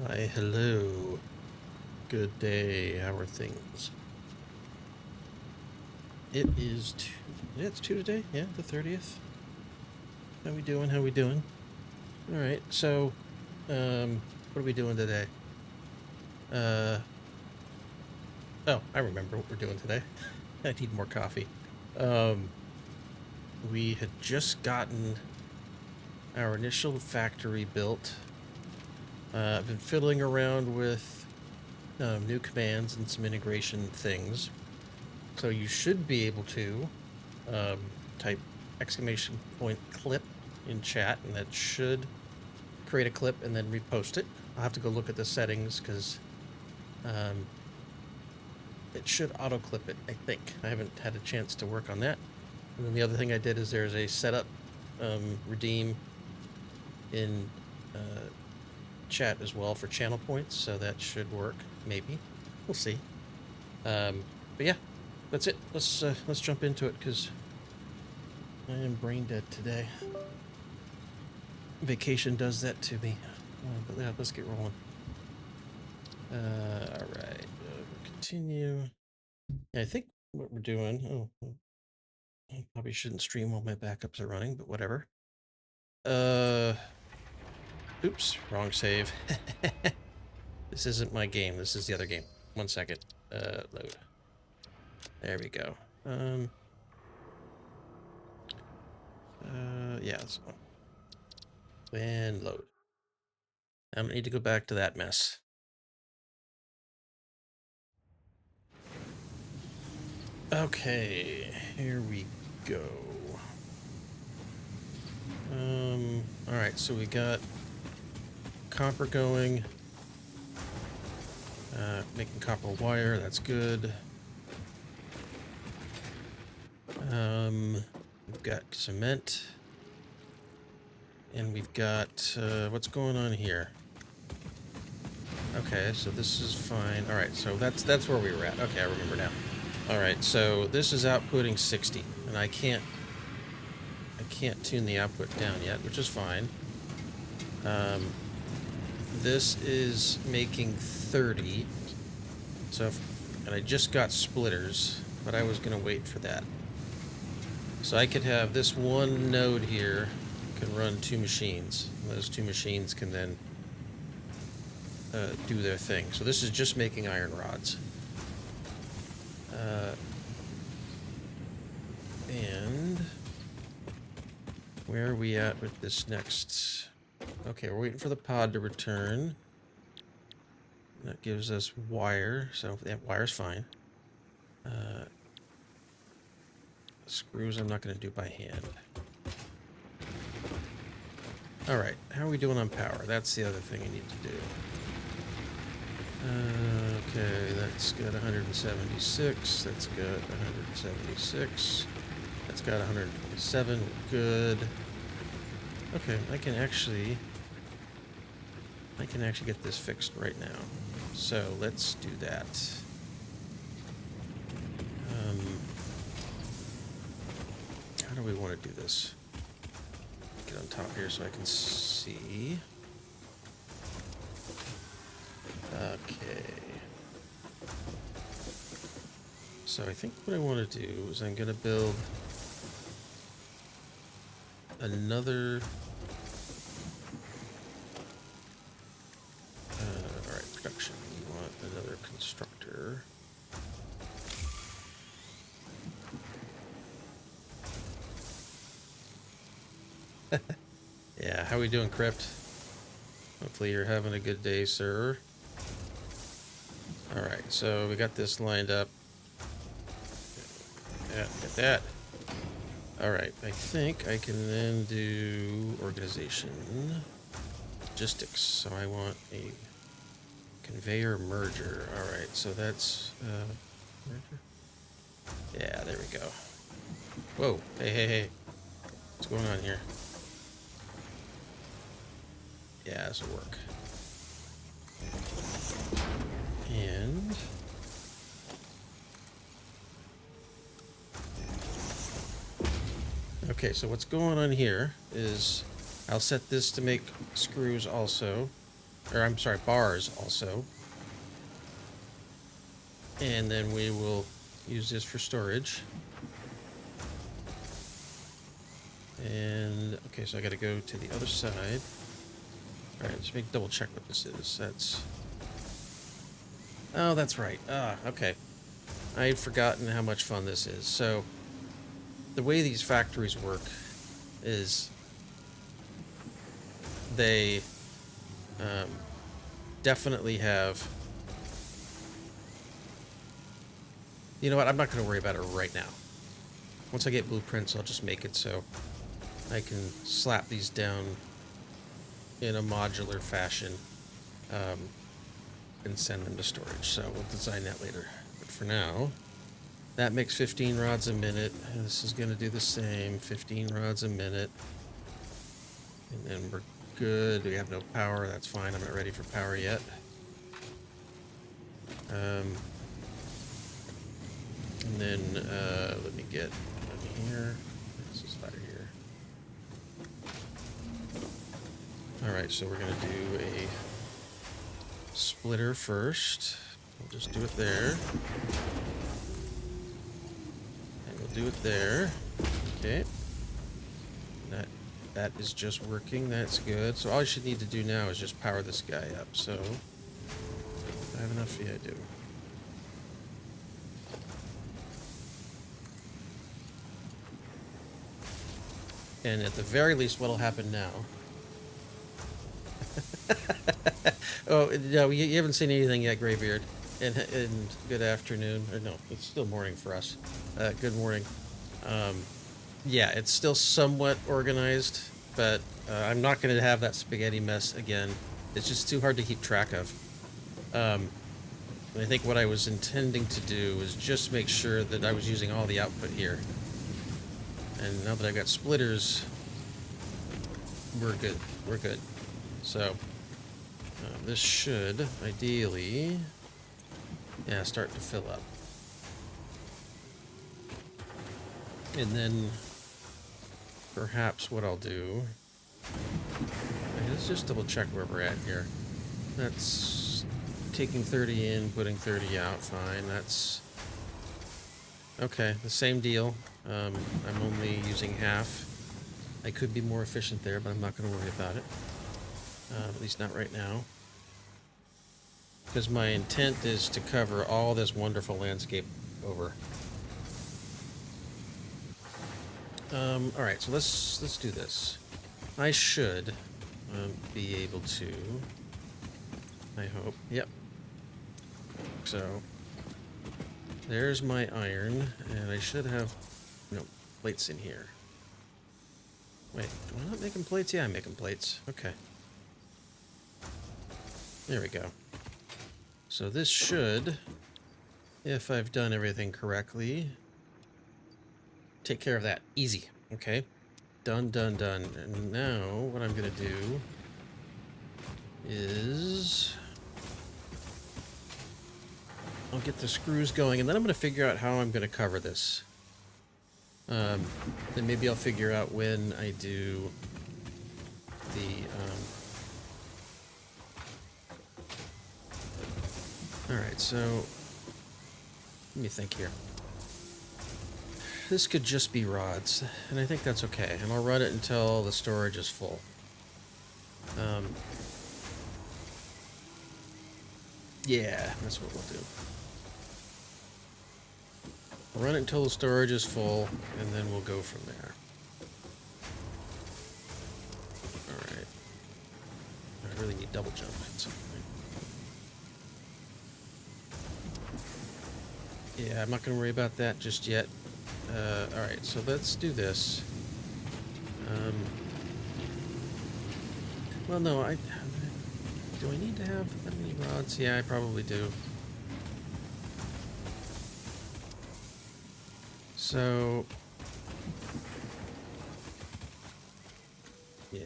Hi, hello. Good day. How are things? It is two. Yeah, it's two today. Yeah, the 30th. How we doing? How we doing? All right. So, what are we doing today? Uh, oh, I remember what we're doing today. I need more coffee. Um, we had just gotten our initial factory built. I've been fiddling around with new commands and some integration things. So you should be able to type exclamation point clip in chat, and that should create a clip and then repost it. I'll have to go look at the settings because um, it should auto clip it, I think. I haven't had a chance to work on that. And then the other thing I did is there's a setup redeem in chat as well for channel points, so that should work. Maybe we'll see. But yeah, that's it. Let's jump into it because I am brain dead today. Vacation does that to me. But yeah, let's get rolling. All right. Continue. Yeah, I think what we're doing. Oh, I probably shouldn't stream while my backups are running, but whatever. Oops, wrong save. This isn't my game. This is the other game. 1 second. Load. There we go. Yeah, this one. And load. I don't need to go back to that mess. Okay, here we go. All right, so we got copper going. Making copper wire, that's good. We've got cement. And we've got, what's going on here? Okay, so this is fine. All right, so that's where we were at. Okay, I remember now. All right, so this is outputting 60, and I can't tune the output down yet, which is fine. This is making 30. So, and I just got splitters, but I was gonna wait for that. So I could have this one node here can run 2 machines. Those 2 machines can then do their thing. So this is just making iron rods. And where are we at with this next? Okay, we're waiting for the pod to return. That gives us wire, so that wire's fine. Screws I'm not going to do by hand. All right, how are we doing on power? That's the other thing I need to do. Okay, that's got 176. That's got 176. That's got 127. Good. Okay, I can actually get this fixed right now. So let's do that. How do we want to do this? Get on top here so I can see. Okay. So I think what I want to do is I'm going to build another... Alright, production. We want another constructor. Yeah, how we doing, Crypt? Hopefully you're having a good day, sir. Alright, so we got this lined up. Yeah, get that. Alright, I think I can then do organization. Logistics. So I want a conveyor merger. Alright, so that's merger? Yeah, there we go. Whoa, hey. What's going on here? Yeah, this will work. And okay, so what's going on here is I'll set this to make screws also. or I'm sorry, bars also. And then we will use this for storage. And, okay, so I gotta go to the other side. Alright, let's double check what this is. That's... Oh, that's right. Ah, okay. I had forgotten how much fun this is. So, the way these factories work is they definitely have... You know what? I'm not going to worry about it right now. Once I get blueprints, I'll just make it so I can slap these down in a modular fashion and send them to storage. So we'll design that later. But for now, that makes 15 rods a minute. And this is going to do the same, 15 rods a minute. And then we're good. We have no power. That's fine. I'm not ready for power yet. And then let me get on here. This is ladder here. Alright, so we're going to do a splitter first. We'll just do it there. And we'll do it there. Okay. That is just working. That's good. So all I should need to do now is just power this guy up. So I have enough. Yeah, I do. And at the very least, what'll happen now? Oh, no, you haven't seen anything yet, Graybeard. And good afternoon. Or no, it's still morning for us. Good morning. Yeah, it's still somewhat organized, but I'm not going to have that spaghetti mess again. It's just too hard to keep track of. And I think what I was intending to do was just make sure that I was using all the output here. And now that I've got splitters, we're good. We're good. So this should ideally, yeah, start to fill up. And then perhaps what I'll do, let's just double check where we're at here. That's taking 30 in, putting 30 out, fine. That's okay, the same deal. I'm only using half. I could be more efficient there, but I'm not going to worry about it. At least not right now. Because my intent is to cover all this wonderful landscape over. Alright, so let's do this. I should be able to... I hope. Yep. So, there's my iron, and I should have, plates in here. Wait, am I not making plates? Yeah, I'm making plates. Okay. There we go. So this should, if I've done everything correctly, take care of that. Easy. Okay. Done, done, done. And now what I'm going to do is I'll get the screws going, and then I'm going to figure out how I'm going to cover this. Then maybe I'll figure out when I do the... Alright, so let me think here. This could just be rods, and I think that's okay. And I'll run it until the storage is full. Yeah, that's what we'll do. We'll run it until the storage is full, and then we'll go from there. Alright. I really need double jump at some point. Yeah, I'm not going to worry about that just yet. Alright, so let's do this. Well, no, do I need to have that many rods? Yeah, I probably do. So... yeah.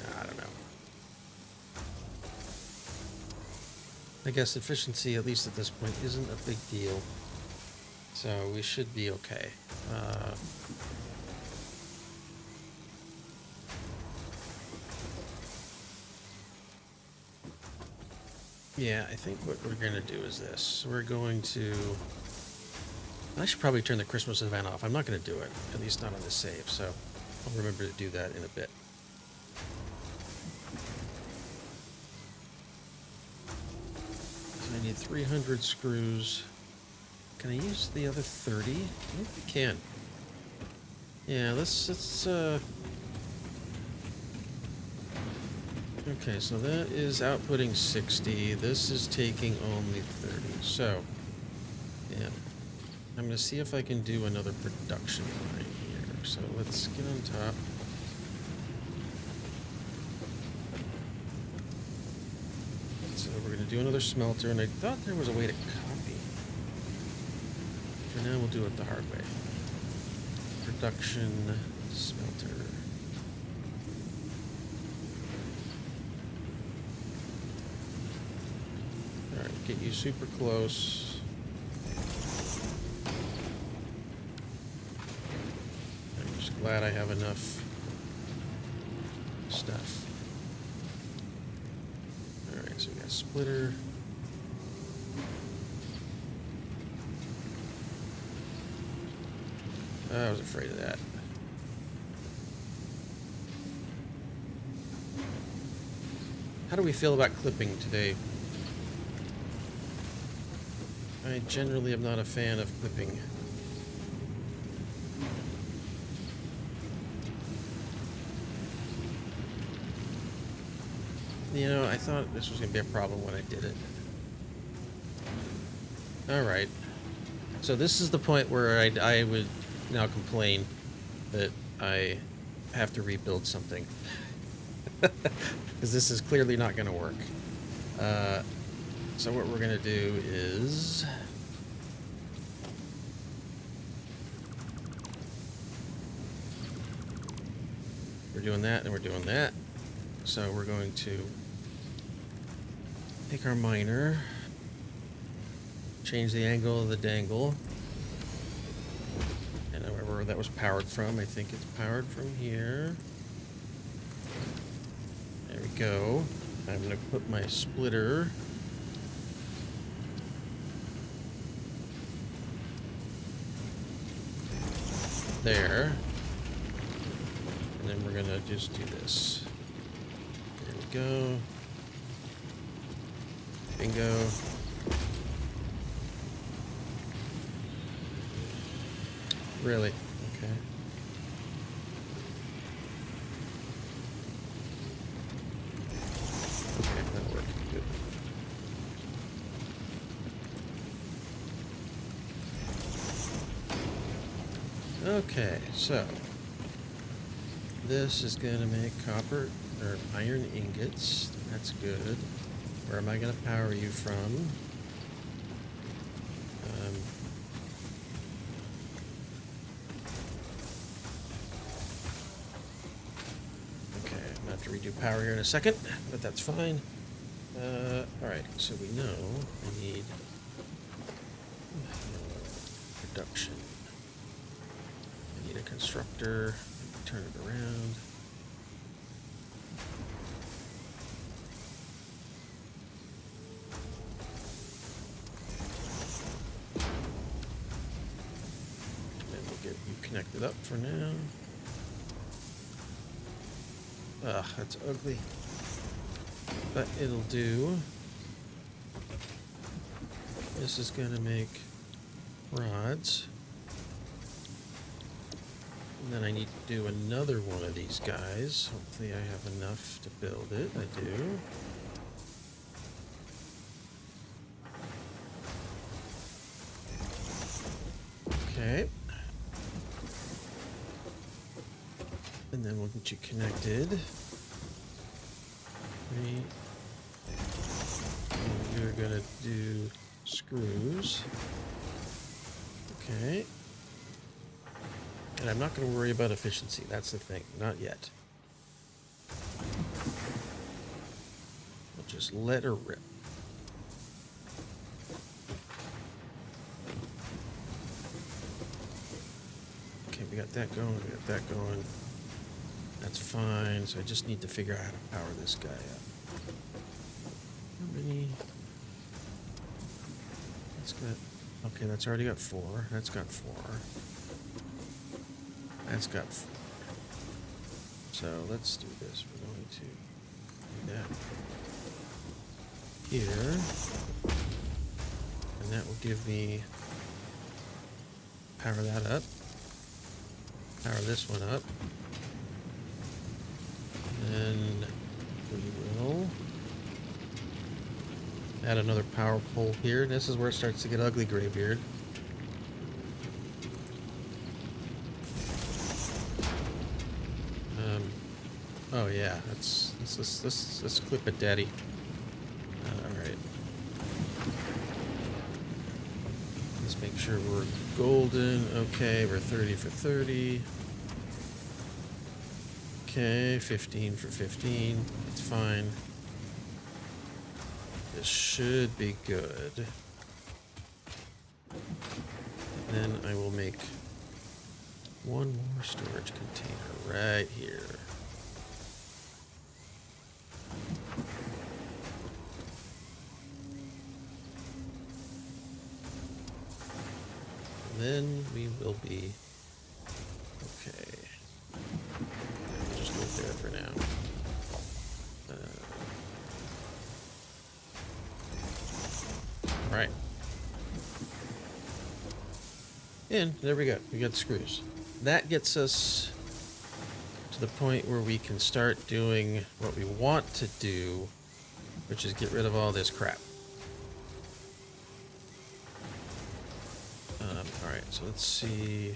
I don't know. I guess efficiency, at least at this point, isn't a big deal. So we should be okay. Yeah, I think what we're going to do is this. We're going to... I should probably turn the Christmas event off. I'm not going to do it, at least not on the save, so I'll remember to do that in a bit. So I need 300 screws. Can I use the other 30? I think we can. Yeah, let's okay, so that is outputting 60. This is taking only 30. So, yeah. I'm going to see if I can do another production line here. So let's get on top. So we're going to do another smelter, and I thought there was a way to copy. For now, we'll do it the hard way. Production smelter. Alright, get you super close. I'm just glad I have enough stuff. Alright, so we got a splitter. I was afraid of that. How do we feel about clipping today? I generally am not a fan of clipping. You know, I thought this was going to be a problem when I did it. Alright. So this is the point where I would now complain that I have to rebuild something. Because this is clearly not going to work. So what we're going to do is... we're doing that and we're doing that. So we're going to take our miner, change the angle of the dangle, and wherever that was powered from, I think it's powered from here. There we go. I'm going to put my splitter there, and then we're going to just do this. There we go. Bingo. Really? Okay. Okay, that'll work. Good. Okay, so this is going to make copper or iron ingots. That's good. Where am I going to power you from? Okay, I'm going to have to redo power here in a second, but that's fine. Alright, so we know I need production. I need a constructor. Turn it around. Connected up for now. Ugh, that's ugly. But it'll do. This is going to make rods. And then I need to do another one of these guys. Hopefully I have enough to build it. I do. Okay. And then we'll get you connected. And you're gonna do screws. Okay. And I'm not gonna worry about efficiency. That's the thing. Not yet. We'll just let her rip. Okay, we got that going. We got that going. That's fine, so I just need to figure out how to power this guy up. How many? That's good. Okay, that's already got 4. That's got 4. That's got 4. So let's do this. We're going to do that here. And that will give me power that up. Power this one up. And we will add another power pole here. This is where it starts to get ugly, Graybeard. Oh yeah, let's clip it, Daddy. All right. Let's make sure we're golden. Okay, we're 30 for 30. Okay, 15 for 15. It's fine. This should be good. And then I will make one more storage container right here. And then we will be okay. Just leave there for now. All right. And there we go. We got screws. That gets us to the point where we can start doing what we want to do, which is get rid of all this crap. All right, so let's see.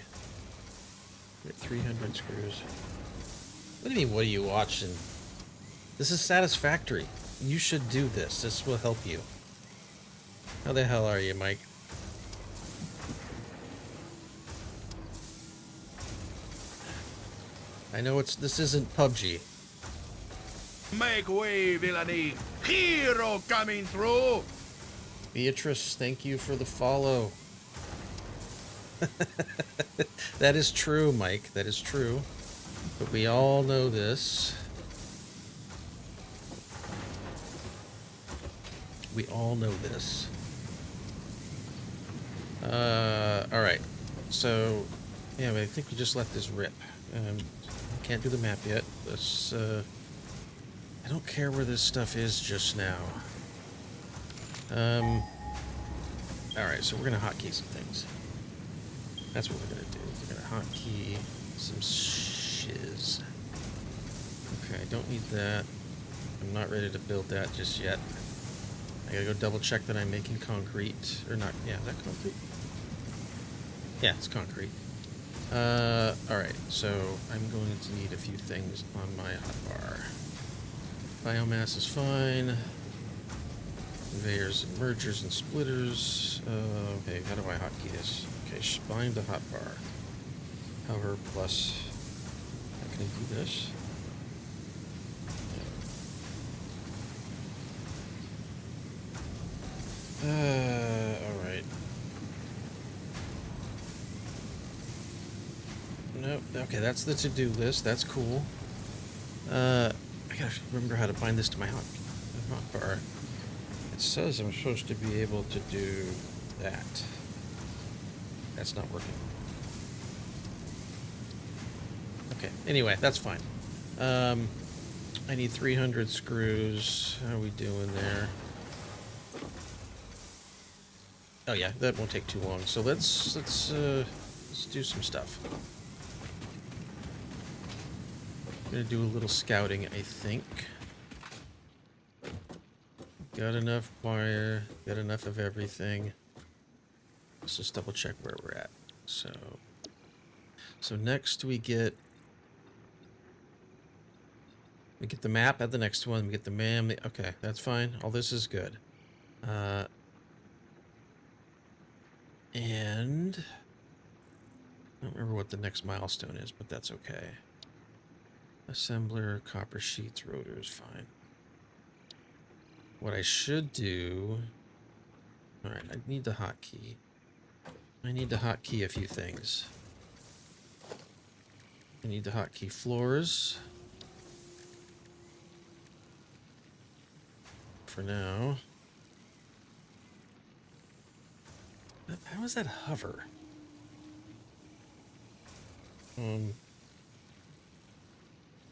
We got 300 screws. What do you mean, what are you watching? This is Satisfactory. You should do this. This will help you. How the hell are you, Mike? I know this isn't PUBG. Make way, villainy! Hero coming through! Beatrice, thank you for the follow. That is true, Mike. That is true. But we all know this. We all know this. Alright. So, yeah, I think we just let this rip. Can't do the map yet. Let's, I don't care where this stuff is just now. Alright, so we're gonna hotkey some things. That's what we're gonna do. We're gonna hotkey some shiz. Okay, I don't need that. I'm not ready to build that just yet. I gotta go double check that I'm making concrete. Or not, yeah, is that concrete? Yeah, it's concrete. Alright, so I'm going to need a few things on my hotbar. Biomass is fine. Conveyors and mergers and splitters. Okay, how do I hotkey this? Okay, bind to hotbar. Power plus. How can I do this? Alright. Nope. Okay, that's the to-do list. That's cool. I gotta remember how to bind this to my hotbar. It says I'm supposed to be able to do that. That's not working. Okay, anyway, that's fine. I need 300 screws. How are we doing there? Oh yeah, that won't take too long. So let's do some stuff. I'm gonna do a little scouting, I think. Got enough wire, got enough of everything. Let's just double check where we're at. So next we get the map at the next one. We get the MAM. Okay, that's fine. All this is good. And I don't remember what the next milestone is, but that's okay. Assembler, copper sheets, rotors, fine. What I should do... Alright, I need the hotkey. I need to hotkey a few things. I need to hotkey floors. For now. How is that hover? Oh.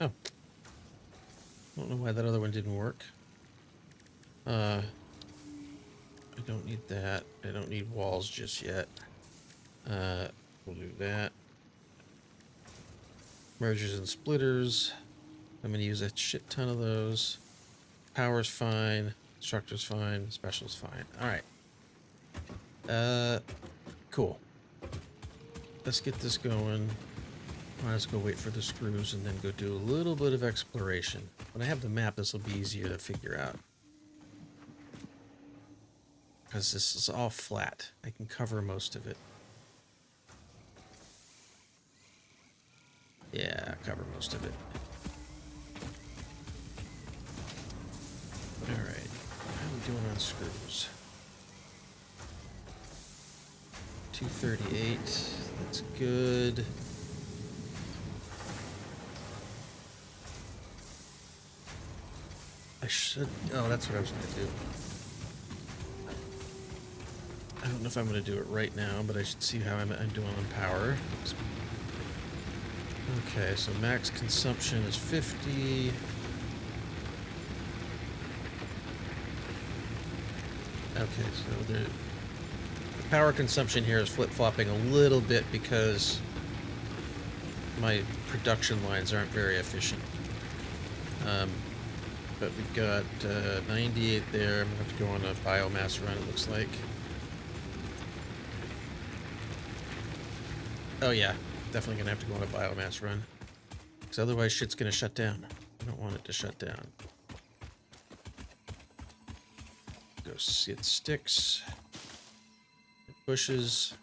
I don't know why that other one didn't work. I don't need that. I don't need walls just yet. We'll do that. Mergers and splitters. I'm going to use a shit ton of those. Power's fine. Structure's fine. Special's fine. All right. Cool. Let's get this going. Let's go wait for the screws and then go do a little bit of exploration. When I have the map, this will be easier to figure out. Because this is all flat. I can cover most of it. Yeah, cover most of it. Alright. How are we doing on screws? 238. That's good. I should... Oh, that's what I was going to do. I don't know if I'm going to do it right now, but I should see how I'm doing on power. Okay, so max consumption is 50. Okay, so the power consumption here is flip-flopping a little bit because my production lines aren't very efficient. But we've got 98 there. I'm going to have to go on a biomass run, it looks like. Oh yeah, definitely going to have to go on a biomass run. Because otherwise shit's going to shut down. I don't want it to shut down. Go get sticks. Bushes.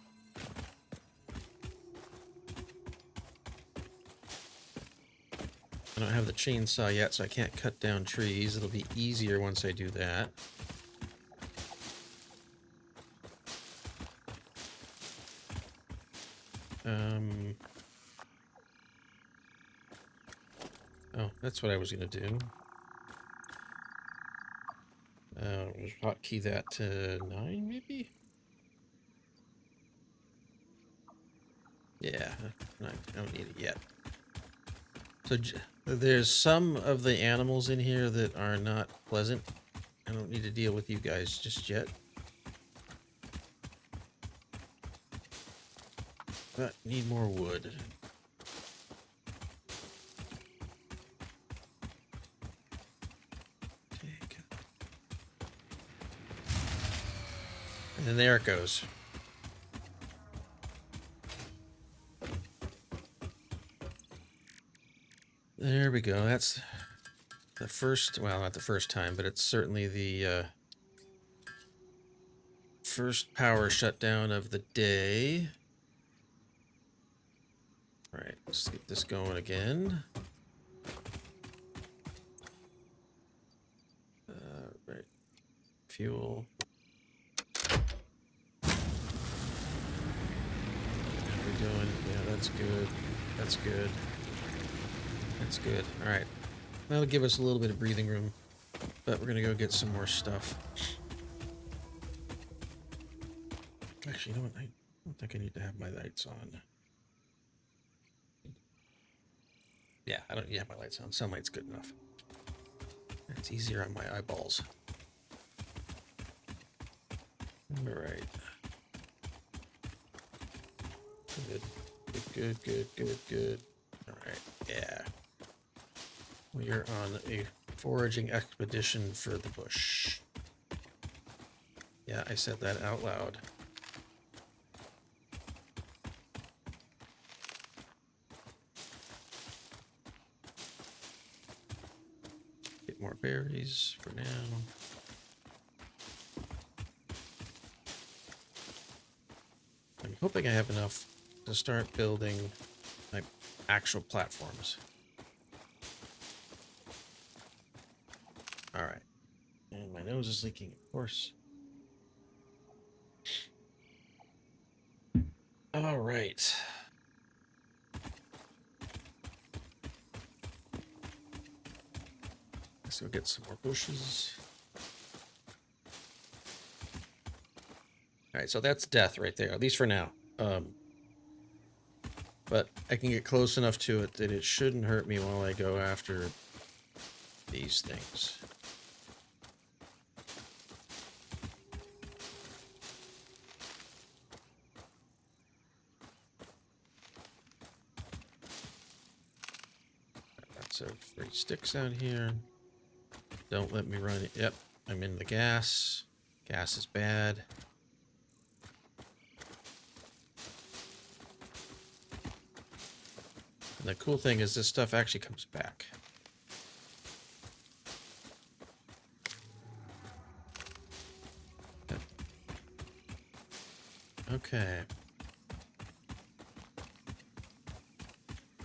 I don't have the chainsaw yet, so I can't cut down trees. It'll be easier once I do that. Oh, that's what I was gonna do. Hotkey that to 9, maybe? Yeah, 9. I don't need it yet. So there's some of the animals in here that are not pleasant. I don't need to deal with you guys just yet. But need more wood. And there it goes. There we go. That's the first, well, not the first time, but it's certainly the first power shutdown of the day. All right, let's get this going again. Right. Fuel. How we doing? Yeah, that's good. That's good. That's good. All right. That'll give us a little bit of breathing room, but we're going to go get some more stuff. Actually, you know what? I don't think I need to have my lights on. Yeah, I don't need to have my lights on. Sunlight's good enough. It's easier on my eyeballs. All right. Good. Good, good, good, good. All right. Yeah. We are on a foraging expedition for the bush. Yeah, I said that out loud. Get more berries for now. I'm hoping I have enough to start building like actual platforms. All right. And my nose is leaking, of course. All right. Let's go get some more bushes. right, so that's death right there, at least for now. But I can get close enough to it that it shouldn't hurt me while I go after these things. Lots of free sticks out here. Don't let me run it. Yep, I'm in the gas. Gas is bad. And the cool thing is this stuff actually comes back. Okay.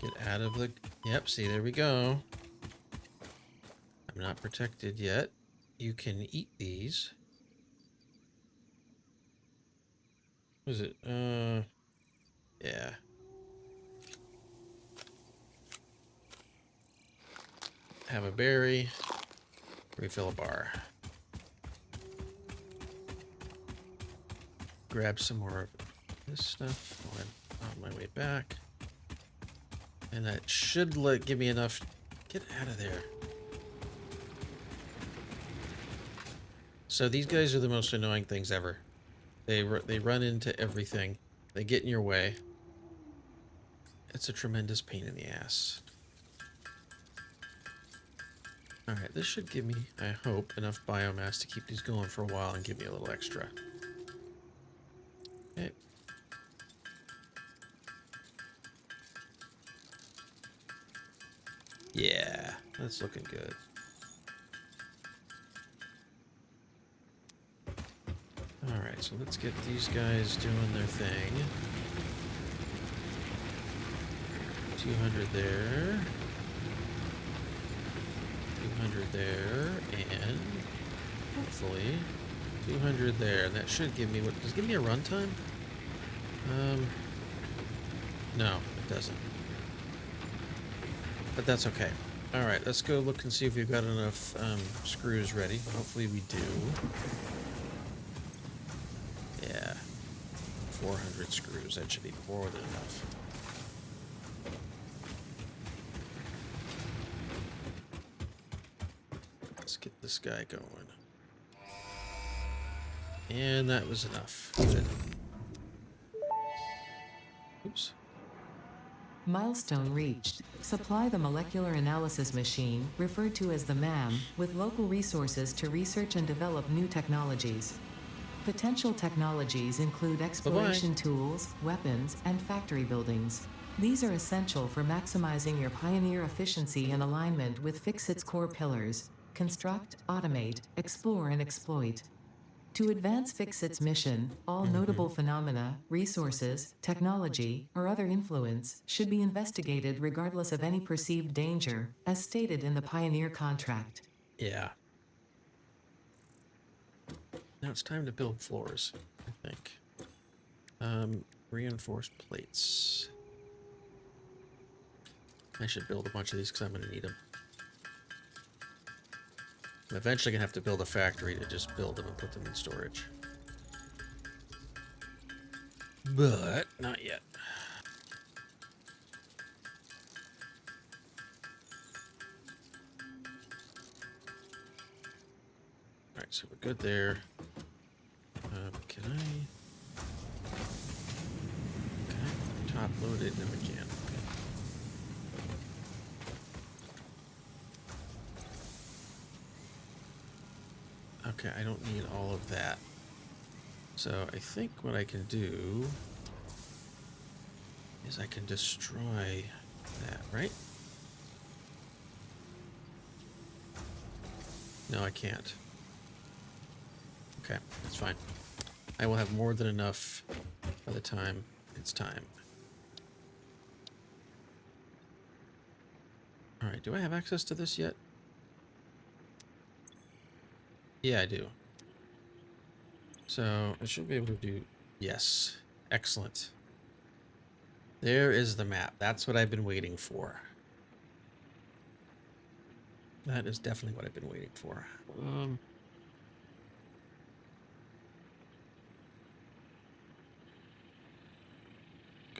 Get out of the... Yep, see, there we go. I'm not protected yet. You can eat these. What is it? Yeah. Have a berry. Refill a bar. Grab some more of this stuff while I'm on my way back. And that should give me enough. Get out of there. So these guys are the most annoying things ever. They run into everything. They get in your way. It's a tremendous pain in the ass. Alright, this should give me, I hope, enough biomass to keep these going for a while and give me a little extra. Okay. Yeah, that's looking good. Alright, so let's get these guys doing their thing. 200 there. 200 there, and hopefully 200 there. And that should give me, what, does it give me a runtime? No, it doesn't. But that's okay. Alright, let's go look and see if we've got enough screws ready. Hopefully we do. Yeah. 400 screws, that should be more than enough. Let's get this guy going. And that was enough. Good. Oops. Milestone reached. Supply the molecular analysis machine, referred to as the MAM, with local resources to research and develop new technologies. Potential technologies include exploration tools, weapons, and factory buildings. These are essential for maximizing your Pioneer efficiency and alignment with Fixit's core pillars: construct, automate, explore, and exploit. To advance Fixit's mission, all notable phenomena, resources, technology, or other influence should be investigated regardless of any perceived danger, as stated in the Pioneer contract. Yeah. Now it's time to build floors, I think. Reinforced plates. I should build a bunch of these because I'm going to need them. I'm eventually going to have to build a factory to just build them and put them in storage. But not yet. Alright, so we're good there. Can I top load it? No, we can. Okay, I don't need all of that. So I think what I can do is I can destroy that, right? No, I can't. Okay, that's fine. I will have more than enough by the time it's time. Alright, do I have access to this yet? Yeah, I do. So I should be able to do... Yes. Excellent. There is the map. That's what I've been waiting for. That is definitely what I've been waiting for.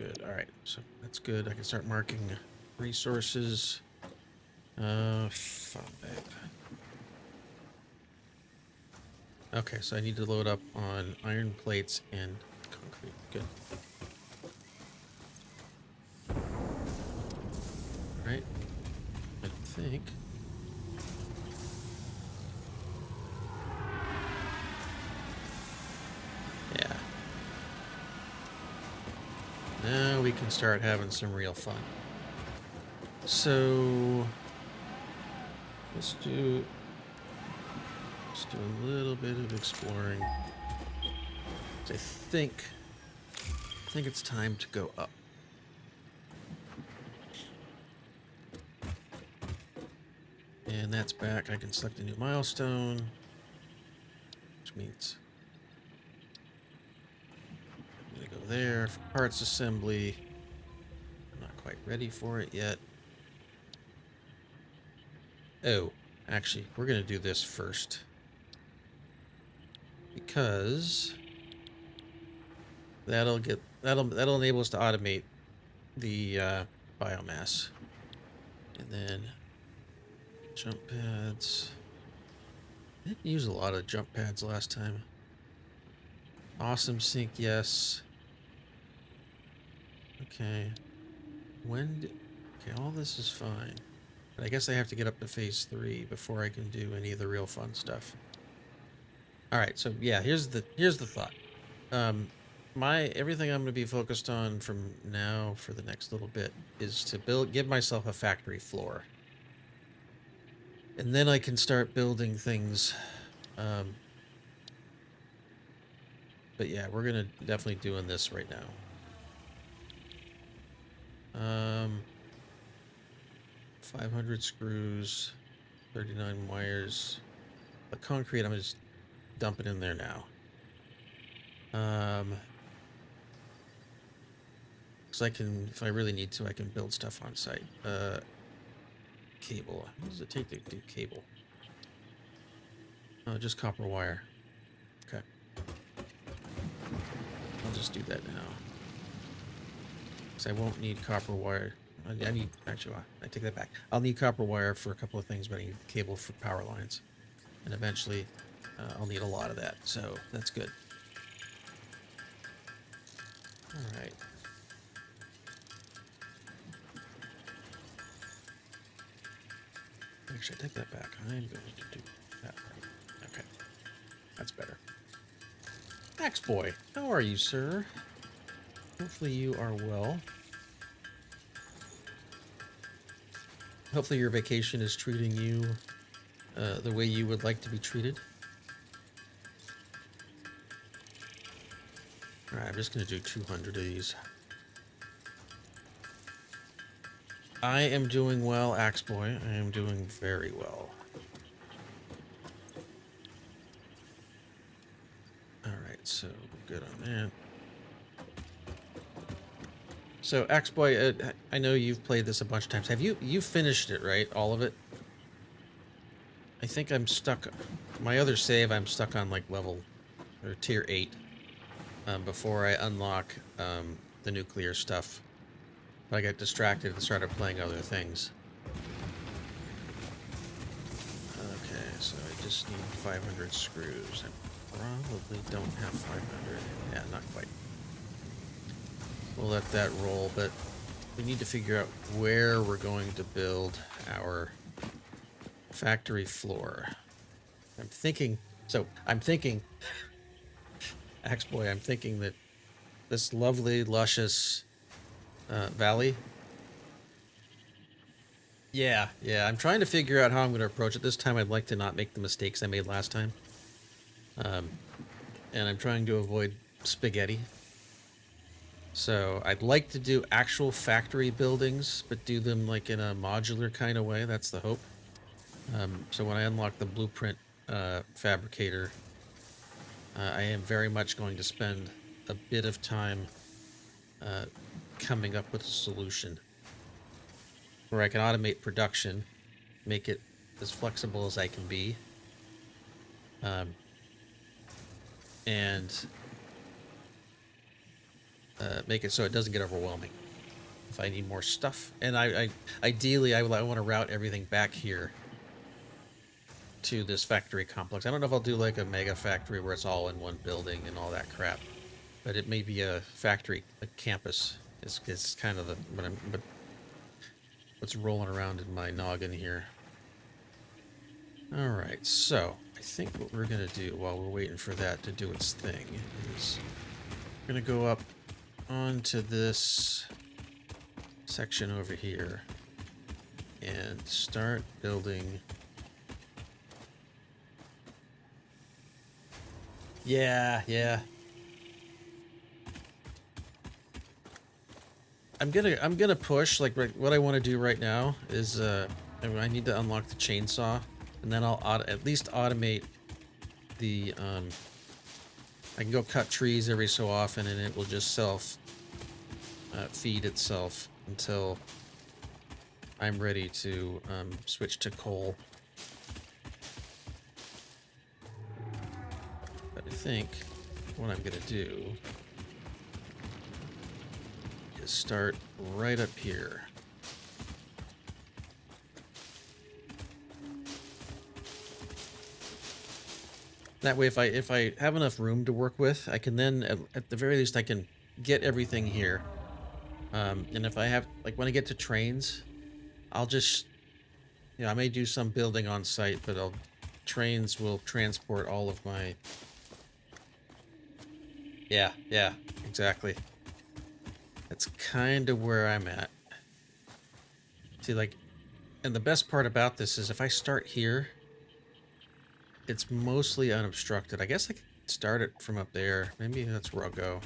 good. All right, so that's good. I can start marking resources. 5. Okay, so I need to load up on iron plates and concrete. Good. All right. I think. Yeah. Now we can start having some real fun. So let's do a little bit of exploring. I think it's time to go up. And that's back. I can select a new milestone, which means I'm going to go there for parts assembly. I'm not quite ready for it yet. Oh, actually, we're going to do this first. Because that'll enable us to automate the biomass. And then jump pads. I didn't use a lot of jump pads last time. Awesome sink, yes. Okay. Okay, all this is fine. But I guess I have to get up to phase 3 before I can do any of the real fun stuff. All right, so yeah, here's the thought. Everything I'm going to be focused on from now for the next little bit is to give myself a factory floor. And then I can start building things. But yeah, we're going to definitely doing this right now. 500 screws, 39 wires. The concrete, I'm just dumping in there now. So I can, if I really need to, I can build stuff on site. Cable. What does it take to do cable? Oh, just copper wire. Okay. I'll just do that now. Because I won't need copper wire. I need, actually, I take that back. I'll need copper wire for a couple of things, but I need cable for power lines. And eventually, I'll need a lot of that, so that's good. All right. Actually, I take that back. I'm going to do that right. Okay. That's better. Axe Boy, how are you, sir? Hopefully you are well. Hopefully your vacation is treating you the way you would like to be treated. All right, I'm just going to do 200 of these. I am doing well, Axe Boy. I am doing very well. All right, so good on that. So, Axe Boy, I know you've played this a bunch of times. Have you finished it, right? All of it? I think I'm stuck. My other save, I'm stuck on like level or tier 8 before I unlock the nuclear stuff. But I got distracted and started playing other things. Okay, so I just need 500 screws. I probably don't have 500. Yeah, not quite. We'll let that roll, but we need to figure out where we're going to build our factory floor. I'm thinking, Axe Boy, I'm thinking that this lovely, luscious valley. Yeah, I'm trying to figure out how I'm going to approach it. This time I'd like to not make the mistakes I made last time. And I'm trying to avoid spaghetti. So I'd like to do actual factory buildings, but do them like in a modular kind of way. That's the hope. So when I unlock the blueprint fabricator, I am very much going to spend a bit of time coming up with a solution where I can automate production, make it as flexible as I can be, and make it so it doesn't get overwhelming. If I need more stuff, and ideally I want to route everything back here to this factory complex. I don't know if I'll do like a mega factory where it's all in one building and all that crap, but it may be a factory, a campus. Is kind of what's rolling around in my noggin here. All right, so I think what we're gonna do while we're waiting for that to do its thing is we're gonna go up onto this section over here and start building. Yeah. I'm gonna push, like, what I want to do right now is I need to unlock the chainsaw, and then I'll at least automate the I can go cut trees every so often, and it will just self feed itself until I'm ready to switch to coal. But I think what I'm gonna do is start right up here. That way, if I have enough room to work with, I can then, at the very least, I can get everything here. And if I have, like, when I get to trains, I'll just, I may do some building on site, but trains will transport all of my. Yeah, exactly. That's kind of where I'm at. See, like, and the best part about this is if I start here, it's mostly unobstructed. I guess I could start it from up there. Maybe that's where I'll go.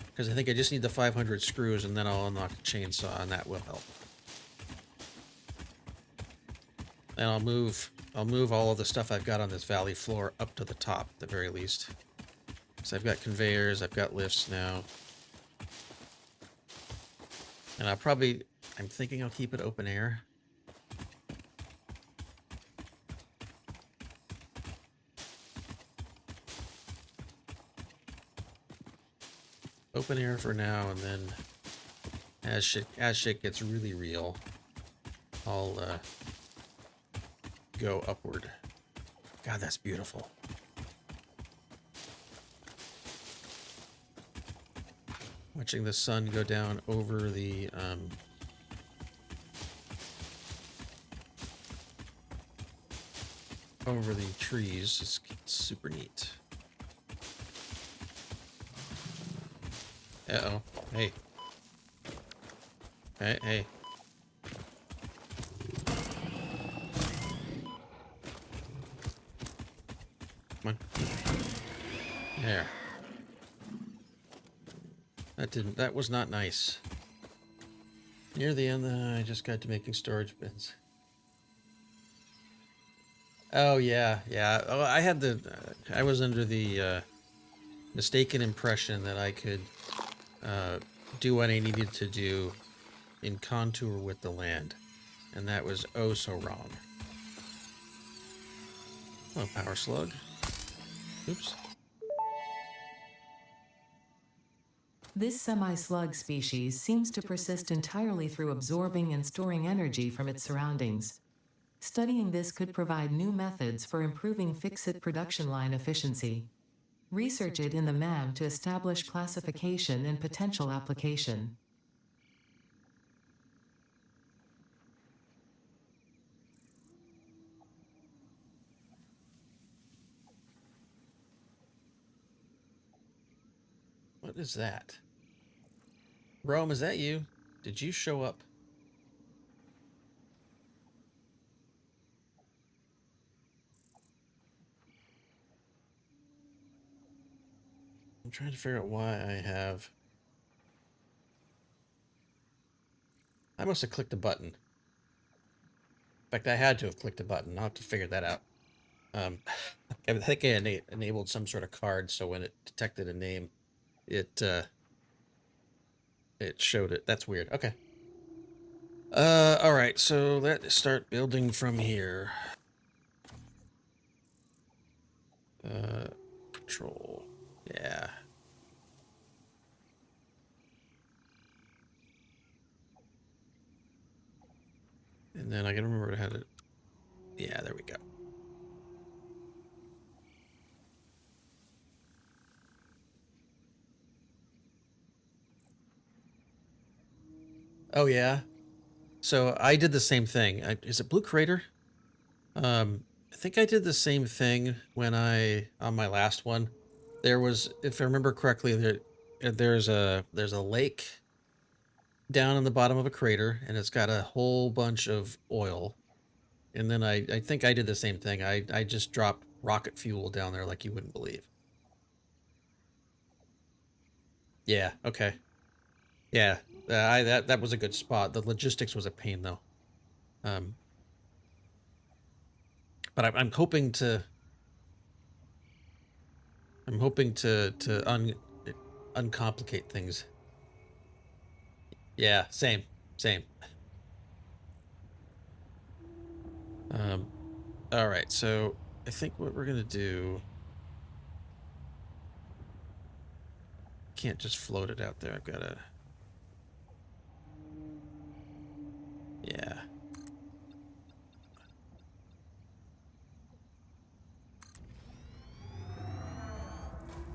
Because I think I just need the 500 screws, and then I'll unlock the chainsaw, and that will help. And I'll move all of the stuff I've got on this valley floor up to the top, at the very least. So I've got conveyors, I've got lifts now. And I'm thinking I'll keep it open air. Open air for now, and then as shit gets really real, I'll go upward. God, that's beautiful. Watching the sun go down over the trees is super neat. Uh-oh. Hey. Hey. Come on. There. That was not nice. Near the end, I just got to making storage bins. Oh, yeah. Oh, I was under the mistaken impression that I could do what I needed to do in contour with the land. And that was oh so wrong. Oh, power slug. Oops. This semi-slug species seems to persist entirely through absorbing and storing energy from its surroundings. Studying this could provide new methods for improving fixit production line efficiency. Research it in the MAM to establish classification and potential application. What is that? Rome, is that you? Did you show up? I'm trying to figure out why I must have clicked a button. In fact, I had to have clicked a button. I'll have to figure that out. I think I enabled some sort of card, so when it detected a name, it showed it. That's weird. Okay. All right. So let's start building from here. Control. Yeah. And then I gotta remember how to... Yeah, there we go. Oh, yeah. So I did the same thing. Is it Blue Crater? I think I did the same thing when on my last one. There was, if I remember correctly, there's a lake down in the bottom of a crater, and it's got a whole bunch of oil. And then I think I did the same thing. I just dropped rocket fuel down there like you wouldn't believe. Yeah. Okay. Yeah. That was a good spot. The logistics was a pain though. Um, but I'm hoping to uncomplicate things. Yeah. Same. Um, all right. So I think what we're gonna do, can't just float it out there. I've gotta. Yeah.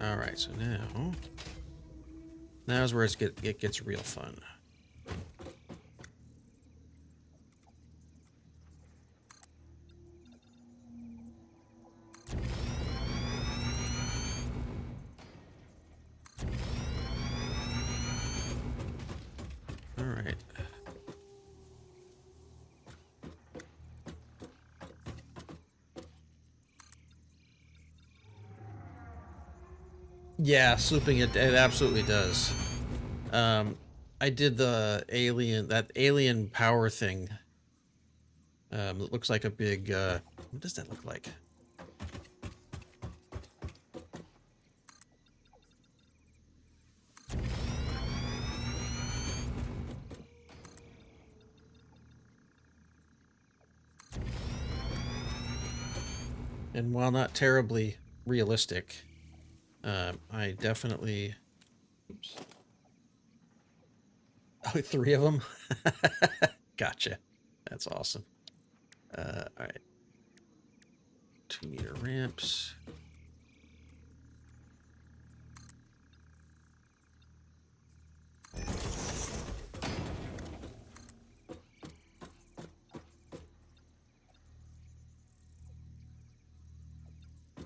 All right. So now's where it gets real fun. All right. Yeah, swooping it absolutely does. I did that alien power thing. It looks like a big, what does that look like? And while not terribly realistic, I definitely, oops. Oh, 3 of them? Gotcha. That's awesome. All right. 2-meter ramps.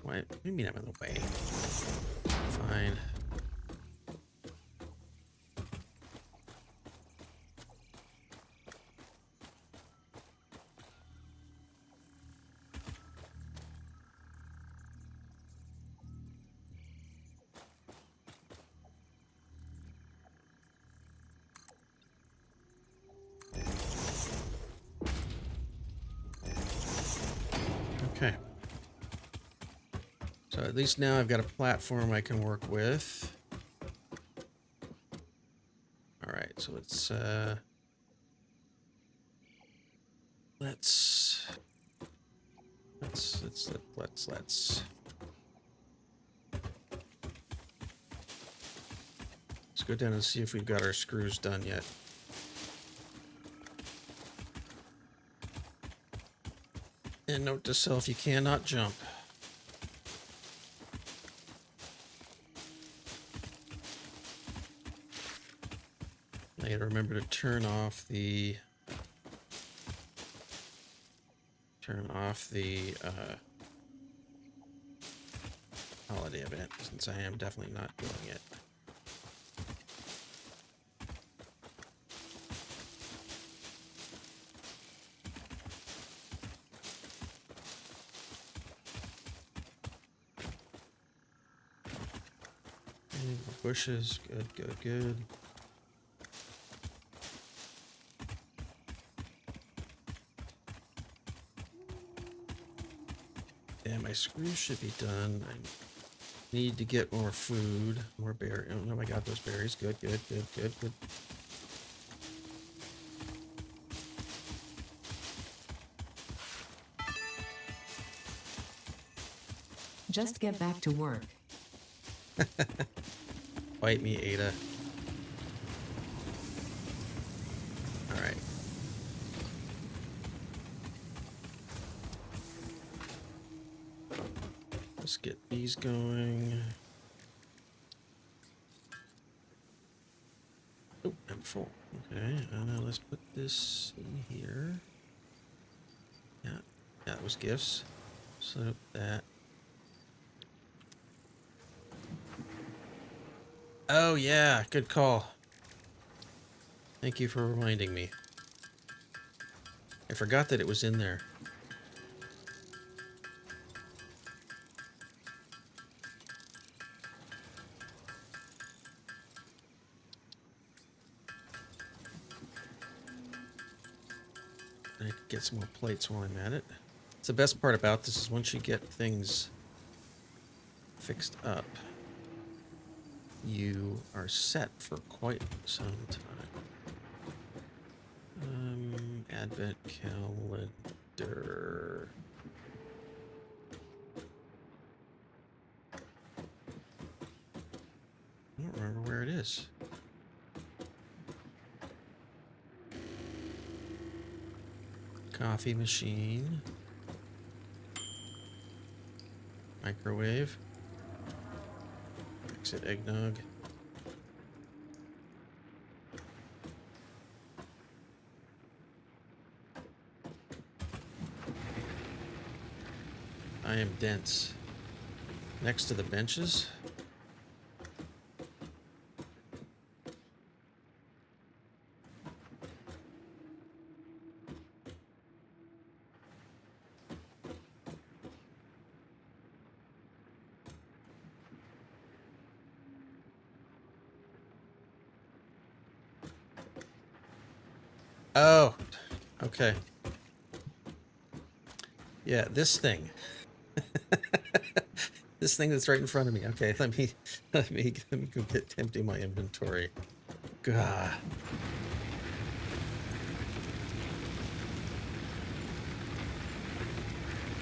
What do you mean I'm in the way? Fine. Okay. So at least now I've got a platform I can work with. All right, so let's go down and see if we've got our screws done yet. And note to self, you cannot jump. I gotta remember to turn off the holiday event, since I am definitely not doing it. And bushes, good. Yeah, my screws should be done. I need to get more food, more berries. Oh no, I got those berries. Good. Just get back to work. Bite me, Ada. All right. Let's get these going. Oh, I'm full. Okay, now let's put this in here. Yeah, that was gifts. So that. Oh yeah, good call. Thank you for reminding me. I forgot that it was in there. I could get some more plates while I'm at it. It's the best part about this is once you get things fixed up, you are set for quite some time. Advent calendar. I don't remember where it is. Coffee machine. Microwave. Exit eggnog. I am dense. Next to the benches. Oh, okay. Yeah, this thing. This thing that's right in front of me. Okay, let me go empty my inventory. Gah.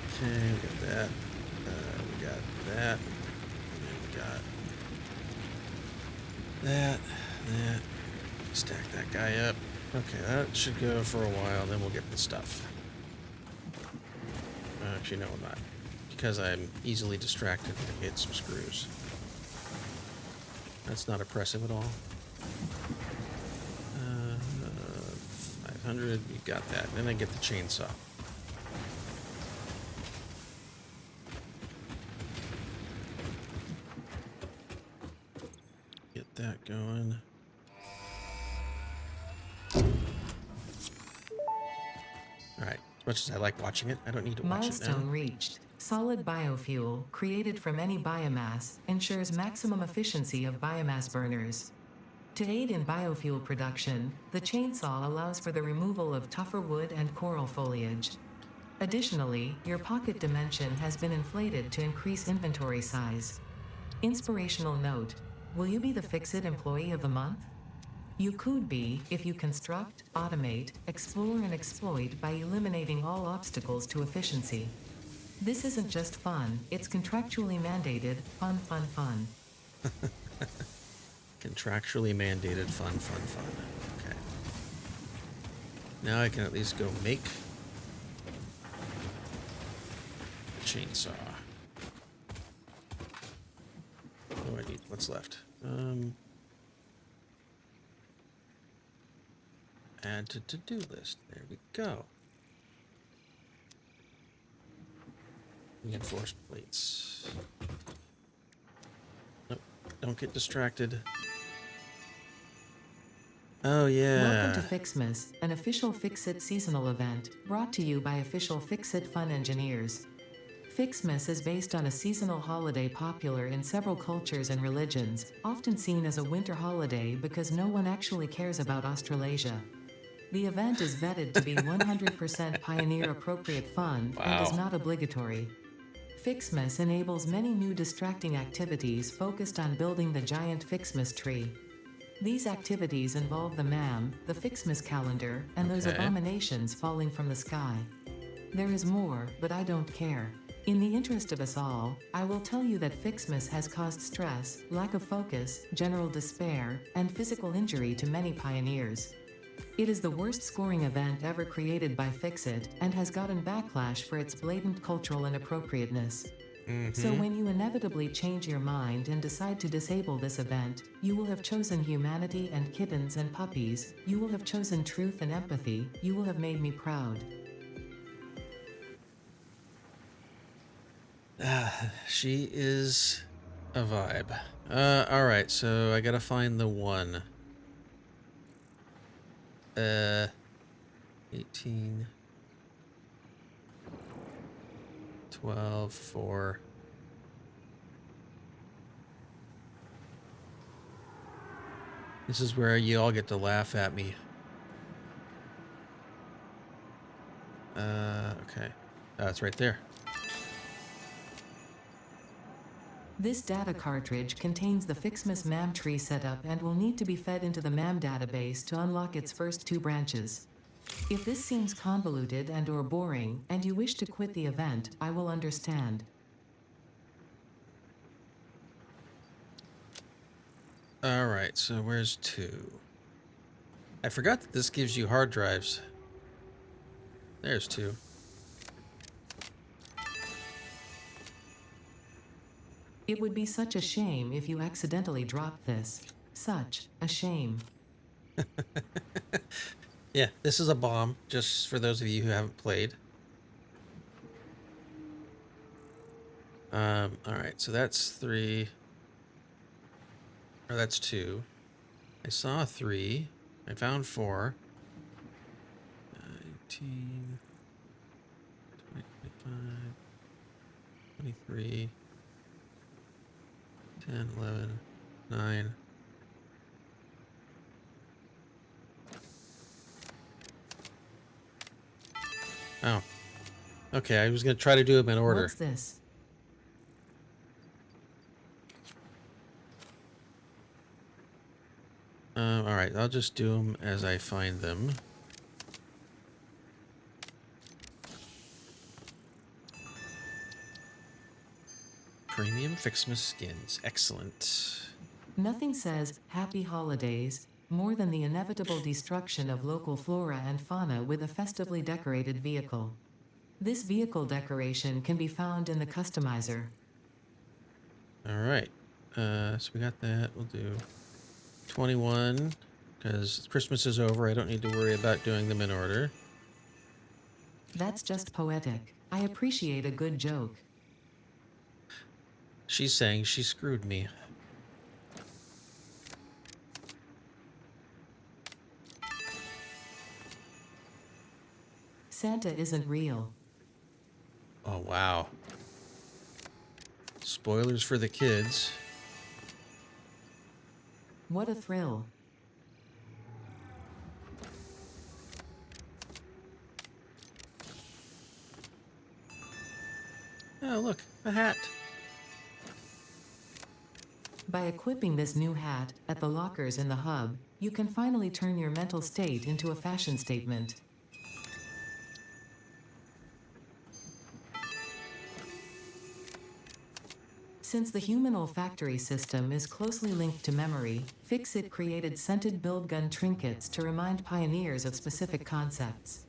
Okay, we got that. We got that. And we got that. That. Stack that guy up. Okay, that should go for a while. Then we'll get the stuff. Actually, no, I'm not. Because I'm easily distracted and hit some screws. That's not oppressive at all. 500, you got that. Then I get the chainsaw. Get that going. Alright, as much as I like watching it, I don't need to watch it now. Milestone reached. Solid biofuel, created from any biomass, ensures maximum efficiency of biomass burners. To aid in biofuel production, the chainsaw allows for the removal of tougher wood and coral foliage. Additionally, your pocket dimension has been inflated to increase inventory size. Inspirational note: will you be the Fix-It Employee of the Month? You could be if you construct, automate, explore, and exploit by eliminating all obstacles to efficiency. This isn't just fun, it's contractually mandated fun, fun, fun. Contractually mandated fun. Okay. Now I can at least go make a chainsaw. What do I need? What's left? Add to to-do list. There we go. Reinforced plates. Nope. Don't get distracted. Oh, yeah. Welcome to Fixmas, an official Fix-It seasonal event, brought to you by official Fix-It Fun engineers. Fixmas is based on a seasonal holiday popular in several cultures and religions, often seen as a winter holiday because no one actually cares about Australasia. The event is vetted to be 100% pioneer-appropriate fun and is not obligatory. Fixmas enables many new distracting activities focused on building the giant Fixmas tree. These activities involve the MAM, the Fixmas calendar, and those abominations falling from the sky. There is more, but I don't care. In the interest of us all, I will tell you that Fixmas has caused stress, lack of focus, general despair, and physical injury to many pioneers. It is the worst scoring event ever created by Fixit, and has gotten backlash for its blatant cultural inappropriateness. So when you inevitably change your mind and decide to disable this event, you will have chosen humanity and kittens and puppies, you will have chosen truth and empathy, you will have made me proud. She is a vibe. Alright, so I gotta find the one. 18, 12, 4. This is where you all get to laugh at me. Okay. It's right there. This data cartridge contains the Fixmas MAM tree setup and will need to be fed into the MAM database to unlock its first 2 branches. If this seems convoluted and/or boring, and you wish to quit the event, I will understand. Alright, so where's 2? I forgot that this gives you hard drives. There's 2. It would be such a shame if you accidentally dropped this. Such a shame. Yeah, this is a bomb, just for those of you who haven't played. Alright, so that's 3. Or that's 2. I saw 3. I found 4. 19, 20, 25, 23, 10, 11, 9. Oh. Okay, I was going to try to do them in order. What's this? Alright, I'll just do them as I find them. Premium Fixmas skins. Excellent. Nothing says happy holidays more than the inevitable destruction of local flora and fauna with a festively decorated vehicle. This vehicle decoration can be found in the customizer. Alright. So we got that. We'll do 21, because Christmas is over. I don't need to worry about doing them in order. That's just poetic. I appreciate a good joke. She's saying she screwed me. Santa isn't real. Oh, wow. Spoilers for the kids. What a thrill. Oh, look, a hat. By equipping this new hat at the lockers in the hub, you can finally turn your mental state into a fashion statement. Since the human olfactory system is closely linked to memory, Fixit created scented build gun trinkets to remind pioneers of specific concepts.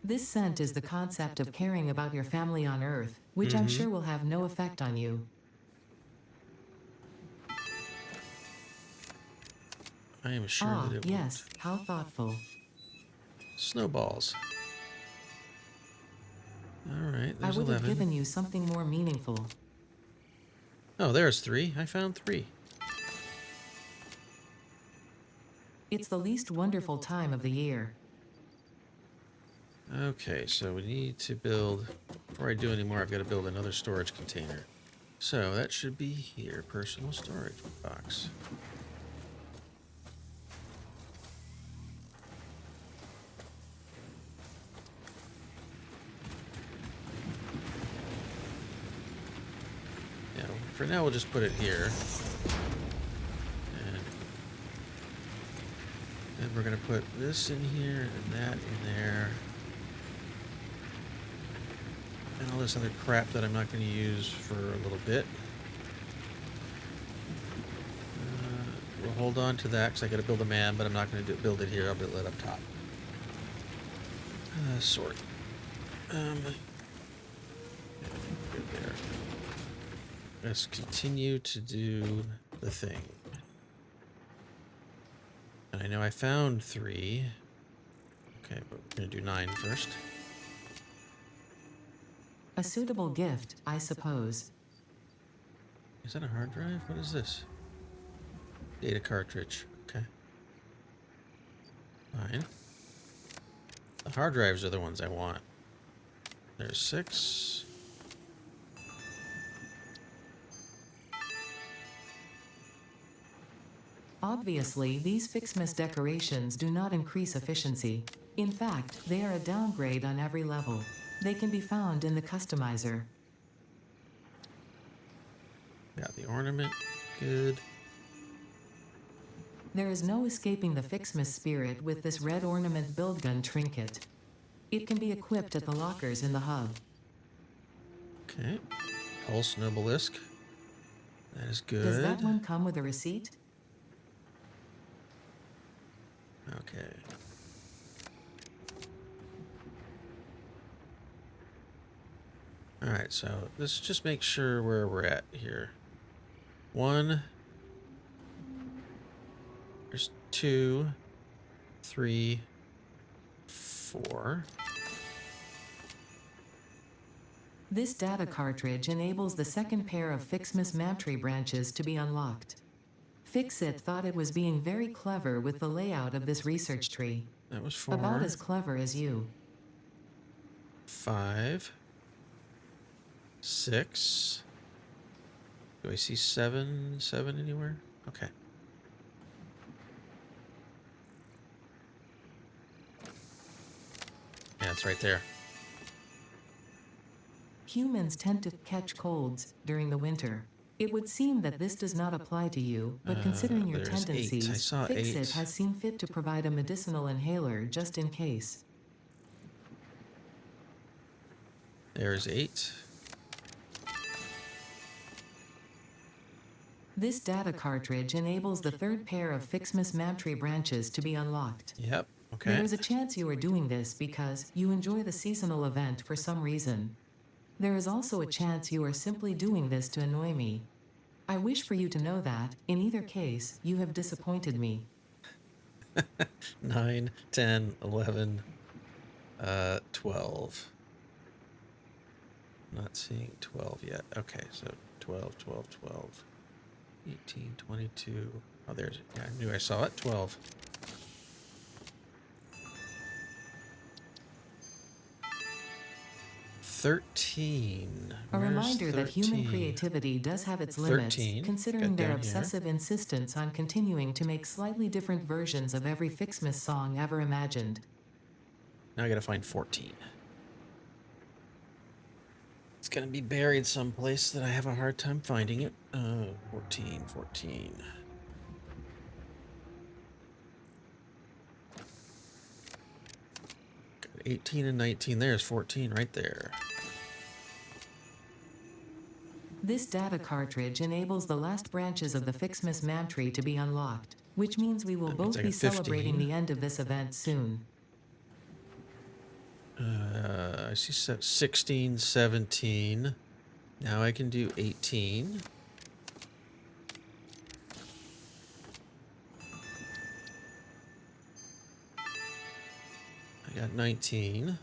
This scent is the concept of caring about your family on Earth, which I'm sure will have no effect on you. I am sure Ah, that it yes, how thoughtful. won't. Snowballs. Alright, I there's would have 11. given you something more meaningful. Oh, there's 3. I found 3. It's the least wonderful time of the year. Okay, so we need to build... Before I do any more, I've got to build another storage container. So that should be here. Personal storage box. Yeah, for now we'll just put it here. And we're going to put this in here and that in there. And all this other crap that I'm not going to use for a little bit. We'll hold on to that because I got to build a man, but I'm not going to build it here. I'll build it up top. Sort. Good there. Let's continue to do the thing. And I know I found 3. Okay, but we're going to do 9 first. A suitable gift, I suppose. Is that a hard drive? What is this? Data cartridge. Okay. Fine. The hard drives are the ones I want. There's 6. Obviously, these Fixmas decorations do not increase efficiency. In fact, they are a downgrade on every level. They can be found in the customizer. Got the ornament. Good. There is no escaping the Fixmas spirit with this red ornament build gun trinket. It can be equipped at the lockers in the hub. Okay. Pulse Nobelisk. That is good. Does that one come with a receipt? Okay. Alright, so let's just make sure where we're at here. 1. There's 2, 3, 4. This data cartridge enables the second pair of Fixmas Mantry branches to be unlocked. Fixit thought it was being very clever with the layout of this research tree. That was 4. About as clever as you. 5. 6. Do I see 7 anywhere? Okay. Yeah, it's right there. Humans tend to catch colds during the winter. It would seem that this does not apply to you, but considering your there's 8. tendencies, I saw Fixit 8. has seen fit to provide a medicinal inhaler just in case. There's 8. This data cartridge enables the third pair of Fixmas Mantry branches to be unlocked. Yep. Okay. There is a chance you are doing this because you enjoy the seasonal event for some reason. There is also a chance you are simply doing this to annoy me. I wish for you to know that, in either case, you have disappointed me. 9, 10, 11, 12. Not seeing 12 yet. Okay, so 12, 12, 12. 18, 22. Oh, there's it. Yeah, I knew I saw it. 12. $13. A Where's reminder that human 13? creativity does have its limits, 13. considering Got their down here. obsessive insistence on continuing to make slightly different versions of every Fixmas song ever imagined. Now I gotta find 14. It's gonna be buried someplace that I have a hard time finding it. 14, 14. Got 18 and 19. There's 14 right there. This data cartridge enables the last branches of the Fixmas Mantry to be unlocked, which means we will That means both I be got 15. celebrating the end of this event soon. I see 16, 17. Now I can do 18. I got 19.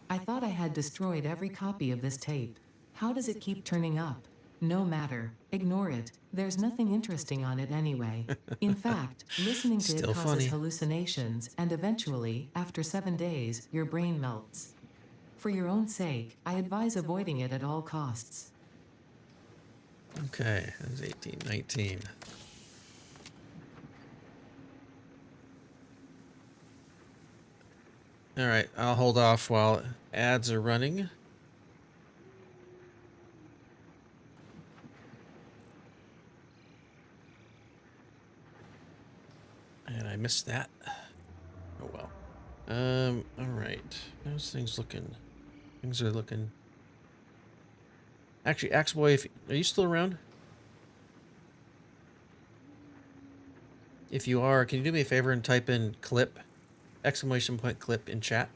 I thought I had destroyed every copy of this tape. How does it keep turning up? No matter. Ignore it. There's nothing interesting on it anyway. In fact, listening to it Still causes funny. hallucinations, and eventually, after 7 days, your brain melts. For your own sake, I advise avoiding it at all costs. Okay, that's 18, 19. All right, I'll hold off while ads are running. And I missed that. Oh well. All right. How's things looking? Things are looking Actually, Axeboy, are you still around? If you are, can you do me a favor and type in clip, exclamation point clip in chat?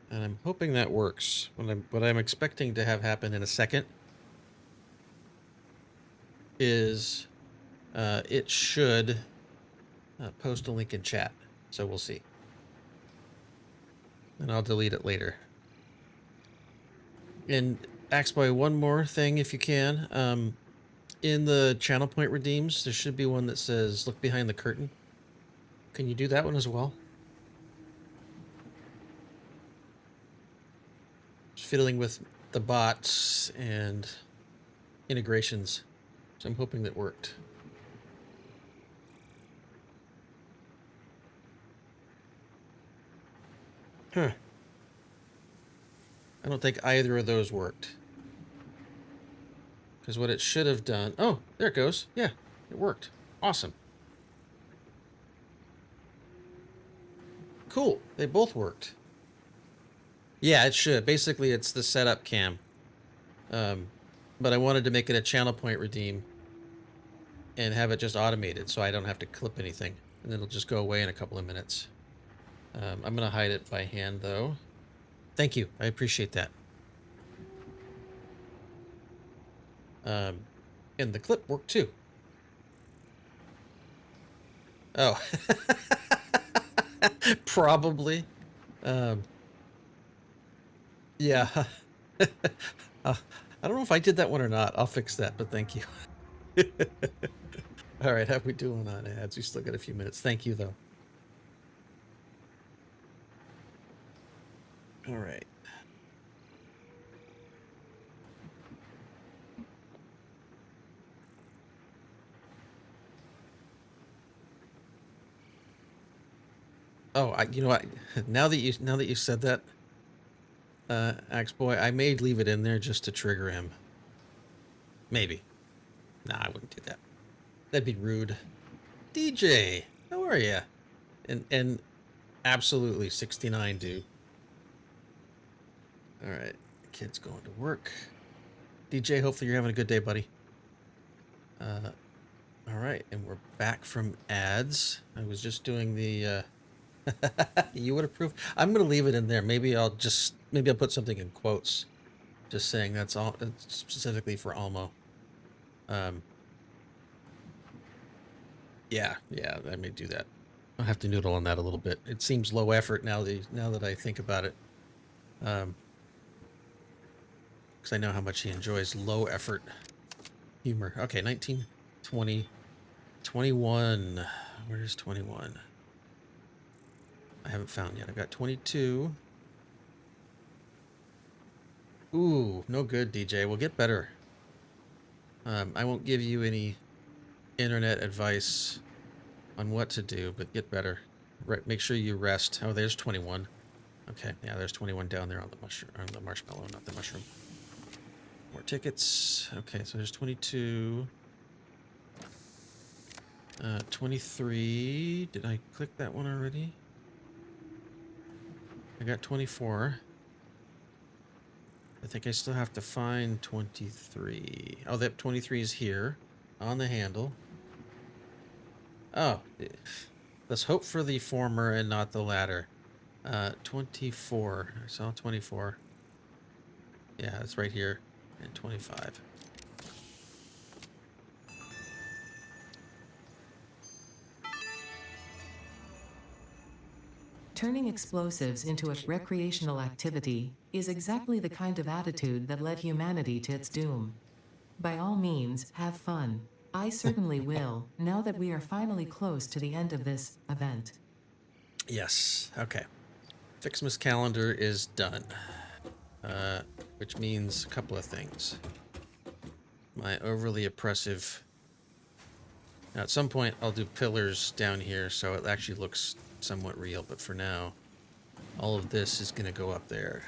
And I'm hoping that works. What I'm expecting to have happen in a second is it should post a link in chat. So we'll see. And I'll delete it later. And Axeboy, one more thing if you can. In the channel point redeems, there should be one that says look behind the curtain. Can you do that one as well? Just fiddling with the bots and integrations. So I'm hoping that worked. Huh. I don't think either of those worked. Because what it should have done... Oh, there it goes. Yeah, it worked. Awesome. Cool. They both worked. Yeah, it should. Basically, it's the setup cam. But I wanted to make it a channel point redeem and have it just automated so I don't have to clip anything. And it'll just go away in a couple of minutes. I'm going to hide it by hand, though. Thank you. I appreciate that. And the clip worked, too. Oh. Probably. Yeah. I don't know if I did that one or not. I'll fix that, but thank you. All right, how are we doing on ads? We still got a few minutes. Thank you, though. All right. Oh, you know what? Now that you said that, Axeboy, I may leave it in there just to trigger him. Maybe. Nah, I wouldn't do that. That'd be rude. DJ, how are you? And absolutely 69, dude. All right, kid's going to work. DJ, hopefully you're having a good day, buddy. All right, and we're back from ads. I was just doing the. You would approve. I'm gonna leave it in there. Maybe I'll put something in quotes, just saying that's all specifically for Almo. Yeah, I may do that. I'll have to noodle on that a little bit. It seems low effort now that I think about it. Because I know how much he enjoys low effort humor. Okay, 19, 20, 21. Where's 21? I haven't found yet. I've got 22. Ooh, no good, DJ. We'll get better. I won't give you any internet advice on what to do, but get better. Right, make sure you rest. Oh, there's 21. Okay, yeah, there's 21 down there on the marshmallow, not the mushroom. More tickets. Okay, so there's 22. 23. Did I click that one already? I got 24. I think I still have to find 23. Oh, that 23 is here on the handle. Oh, let's hope for the former and not the latter. 24. I saw 24. Yeah, it's right here. And 25. Turning explosives into a recreational activity is exactly the kind of attitude that led humanity to its doom. By all means, have fun. I certainly will, now that we are finally close to the end of this event. Yes. Okay. Fixmas calendar is done. Which means a couple of things. My overly oppressive... Now, at some point, I'll do pillars down here so it actually looks somewhat real, but for now, all of this is going to go up there.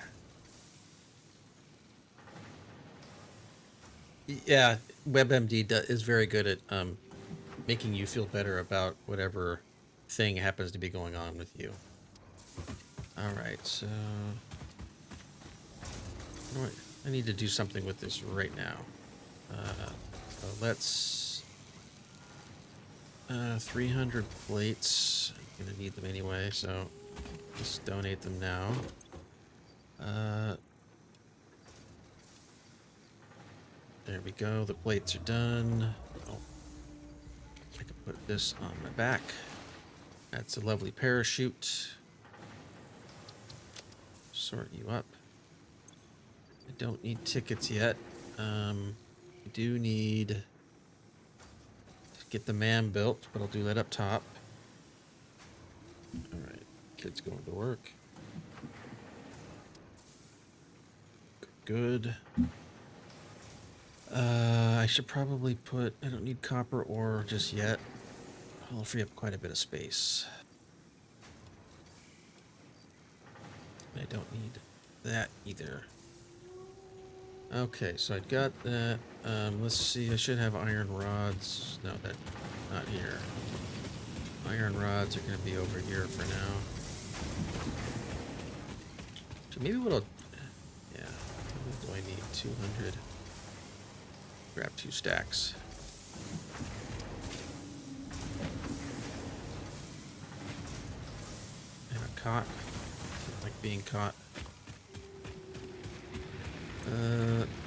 Yeah, WebMD is very good at making you feel better about whatever thing happens to be going on with you. Alright, so... You know what? I need to do something with this right now. So let's... 300 plates. I'm gonna need them anyway, so let's donate them now. There we go. The plates are done. Oh, I can put this on my back. That's a lovely parachute. Sort you up. I don't need tickets yet. I do need to get the man built, but I'll do that up top. Alright, kids going to work. Good. I should probably put... I don't need copper ore just yet. I'll free up quite a bit of space. I don't need that either. Okay, so I got that. Let's see, I should have iron rods. No, that not here. Iron rods are going to be over here for now. So maybe what I'll... Yeah, what do I need? 200. Grab 2 stacks. And a caught. Don't like being caught.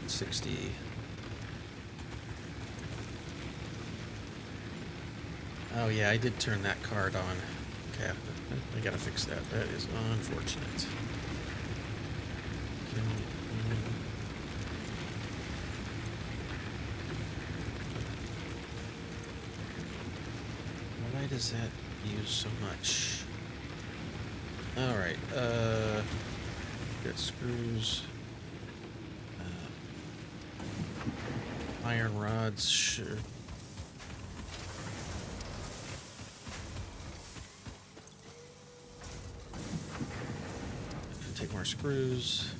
60. Oh yeah, I did turn that card on. Okay, I gotta fix that. That is unfortunate. Okay. Why does that use so much? Alright, got screws. Iron rods, sure. Take more screws.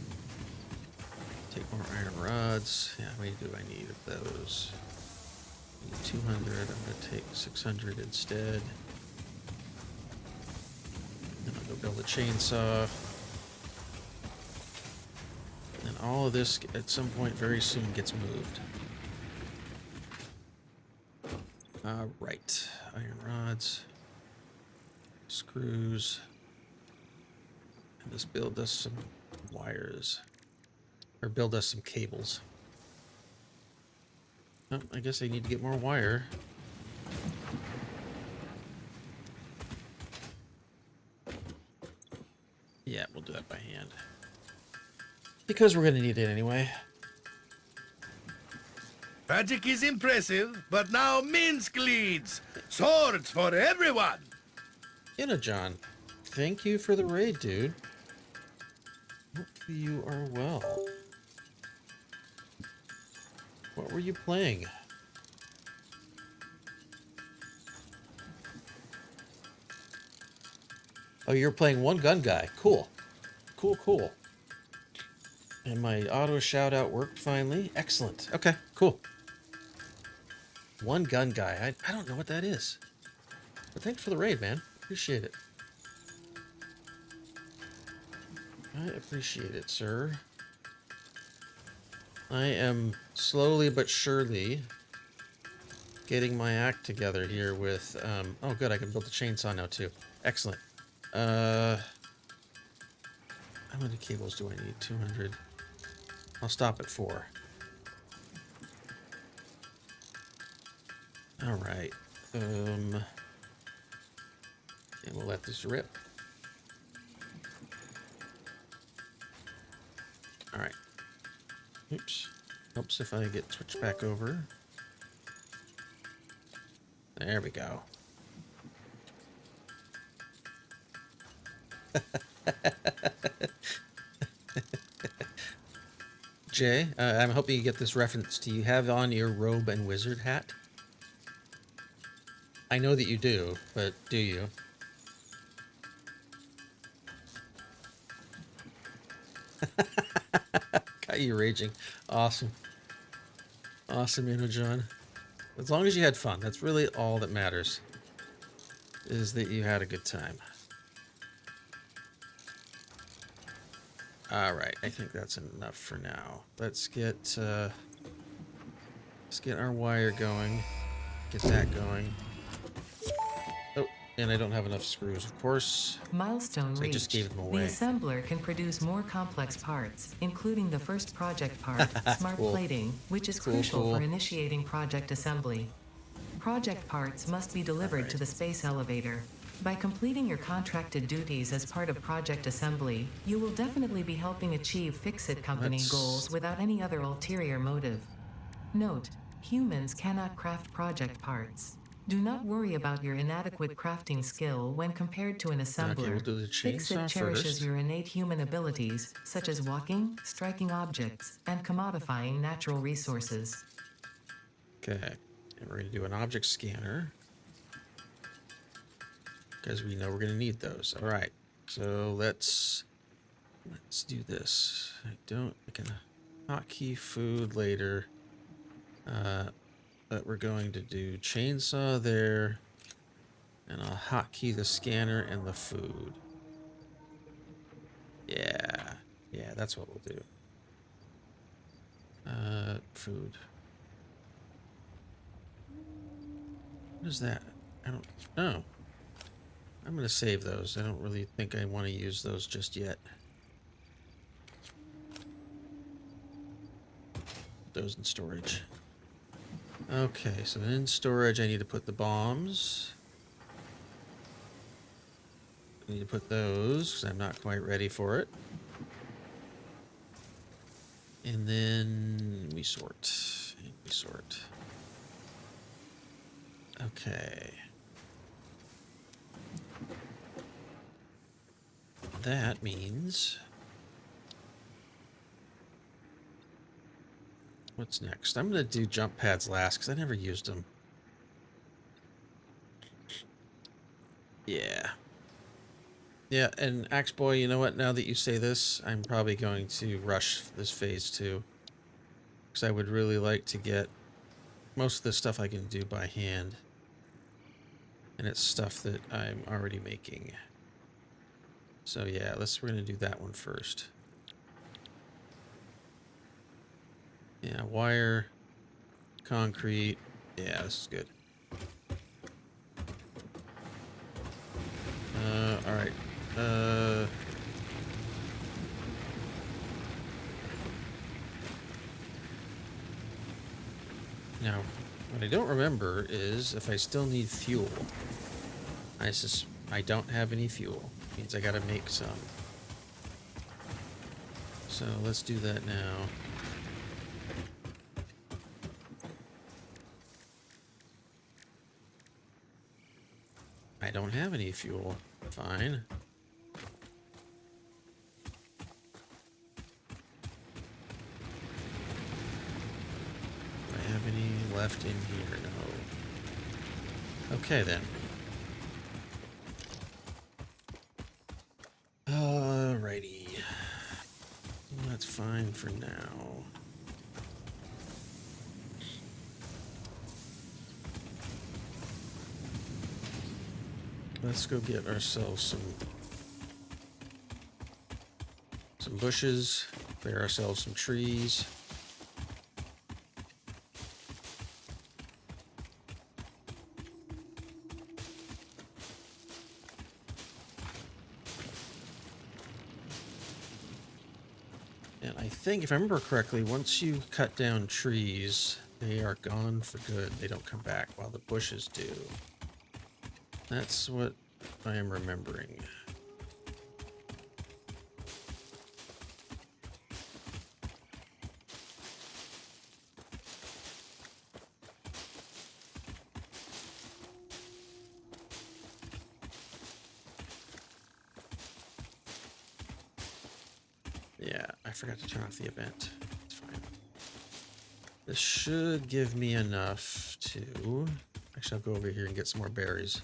Take more iron rods. Yeah, how many do I need of those? I need 200. I'm going to take 600 instead. Then I'll go build a chainsaw. And all of this, at some point very soon, gets moved. Right. Iron rods. Screws. And just build us some wires. Or build us some cables. Oh, I guess I need to get more wire. Yeah, we'll do that by hand. Because we're going to need it anyway. Magic is impressive, but now Minsk leads. Swords for everyone. John, thank you for the raid, dude. Hopefully you are well. What were you playing? Oh, you're playing one gun guy. Cool. Cool, cool. And my auto shout out worked finally. Excellent. Okay, cool. One gun guy. I don't know what that is. But thanks for the raid, man. Appreciate it. I appreciate it, sir. I am slowly but surely getting my act together here with, oh good, I can build a chainsaw now too. Excellent. How many cables do I need? 200. I'll stop at 4. Alright. And we'll let this rip. Alright. Oops. Helps if I get switched back over. There we go. Jay, I'm hoping you get this reference. Do you have on your robe and wizard hat? I know that you do, but do you? Got you raging. Awesome. Awesome, John. As long as you had fun, that's really all that matters. is that you had a good time. All right, I think that's enough for now. Let's get our wire going. Get that going. Oh, and I don't have enough screws, of course. Milestone So I just reached. gave them The away. assembler can produce more complex parts, including the first project part, smart Cool. plating, which is Cool, crucial cool. for initiating project assembly. Project parts must be delivered Alright. to the space elevator. By completing your contracted duties as part of project assembly, you will definitely be helping achieve Fix-It Company Let's- goals without any other ulterior motive. Note: humans cannot craft project parts. Do not worry about your inadequate crafting skill when compared to an assembler. Okay, we'll do the Fix-It chainsaw cherishes first. your innate human abilities, such as walking, striking objects, and commodifying natural resources. Okay, and we're gonna do an object scanner because we know we're gonna need those. All right, so let's do this. I can hotkey food later, but we're going to do chainsaw there, and I'll hotkey the scanner and the food. Yeah, that's what we'll do. Food. What is that? I don't know. I'm going to save those. I don't really think I want to use those just yet. Those in storage. Okay, so in storage I need to put the bombs. I need to put those because I'm not quite ready for it. And then we sort. And we sort. Okay. That means... what's next? I'm going to do jump pads last because I never used them. Yeah. Yeah, and Axe Boy, you know what? Now that you say this, I'm probably going to rush this phase 2. Because I would really like to get most of the stuff I can do by hand. And it's stuff that I'm already making. So yeah, we're going to do that one first. Yeah, wire, concrete. Yeah, this is good. All right. Now, what I don't remember is if I still need fuel. I don't have any fuel. Means I gotta make some. So let's do that now. I don't have any fuel. Fine. Do I have any left in here? No. Okay then. Alrighty. That's fine for now. Let's go get ourselves some bushes, clear ourselves some trees. And I think, if I remember correctly, once you cut down trees, they are gone for good. They don't come back, while the bushes do. That's what I am remembering. Yeah, I forgot to turn off the event. It's fine. This should give me enough to... Actually, I'll go over here and get some more berries.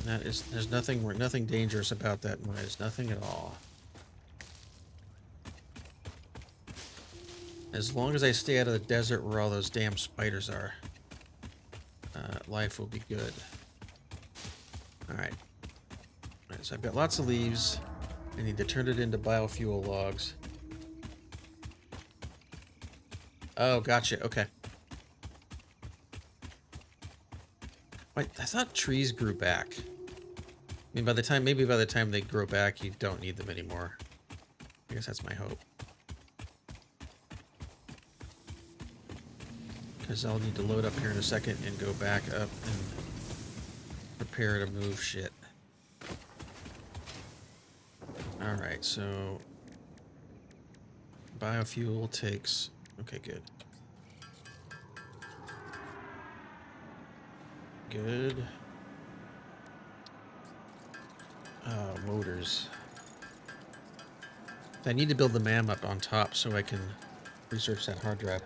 There's nothing dangerous about that noise. Nothing at all. As long as I stay out of the desert where all those damn spiders are, life will be good. Alright. Alright, so I've got lots of leaves. I need to turn it into biofuel logs. Oh, gotcha. Okay. Wait, I thought trees grew back. I mean, maybe by the time they grow back, you don't need them anymore. I guess that's my hope. Because I'll need to load up here in a second and go back up and prepare to move shit. Alright, so biofuel takes... Okay, good. Good. Motors. I need to build the MAM up on top so I can research that hard drive.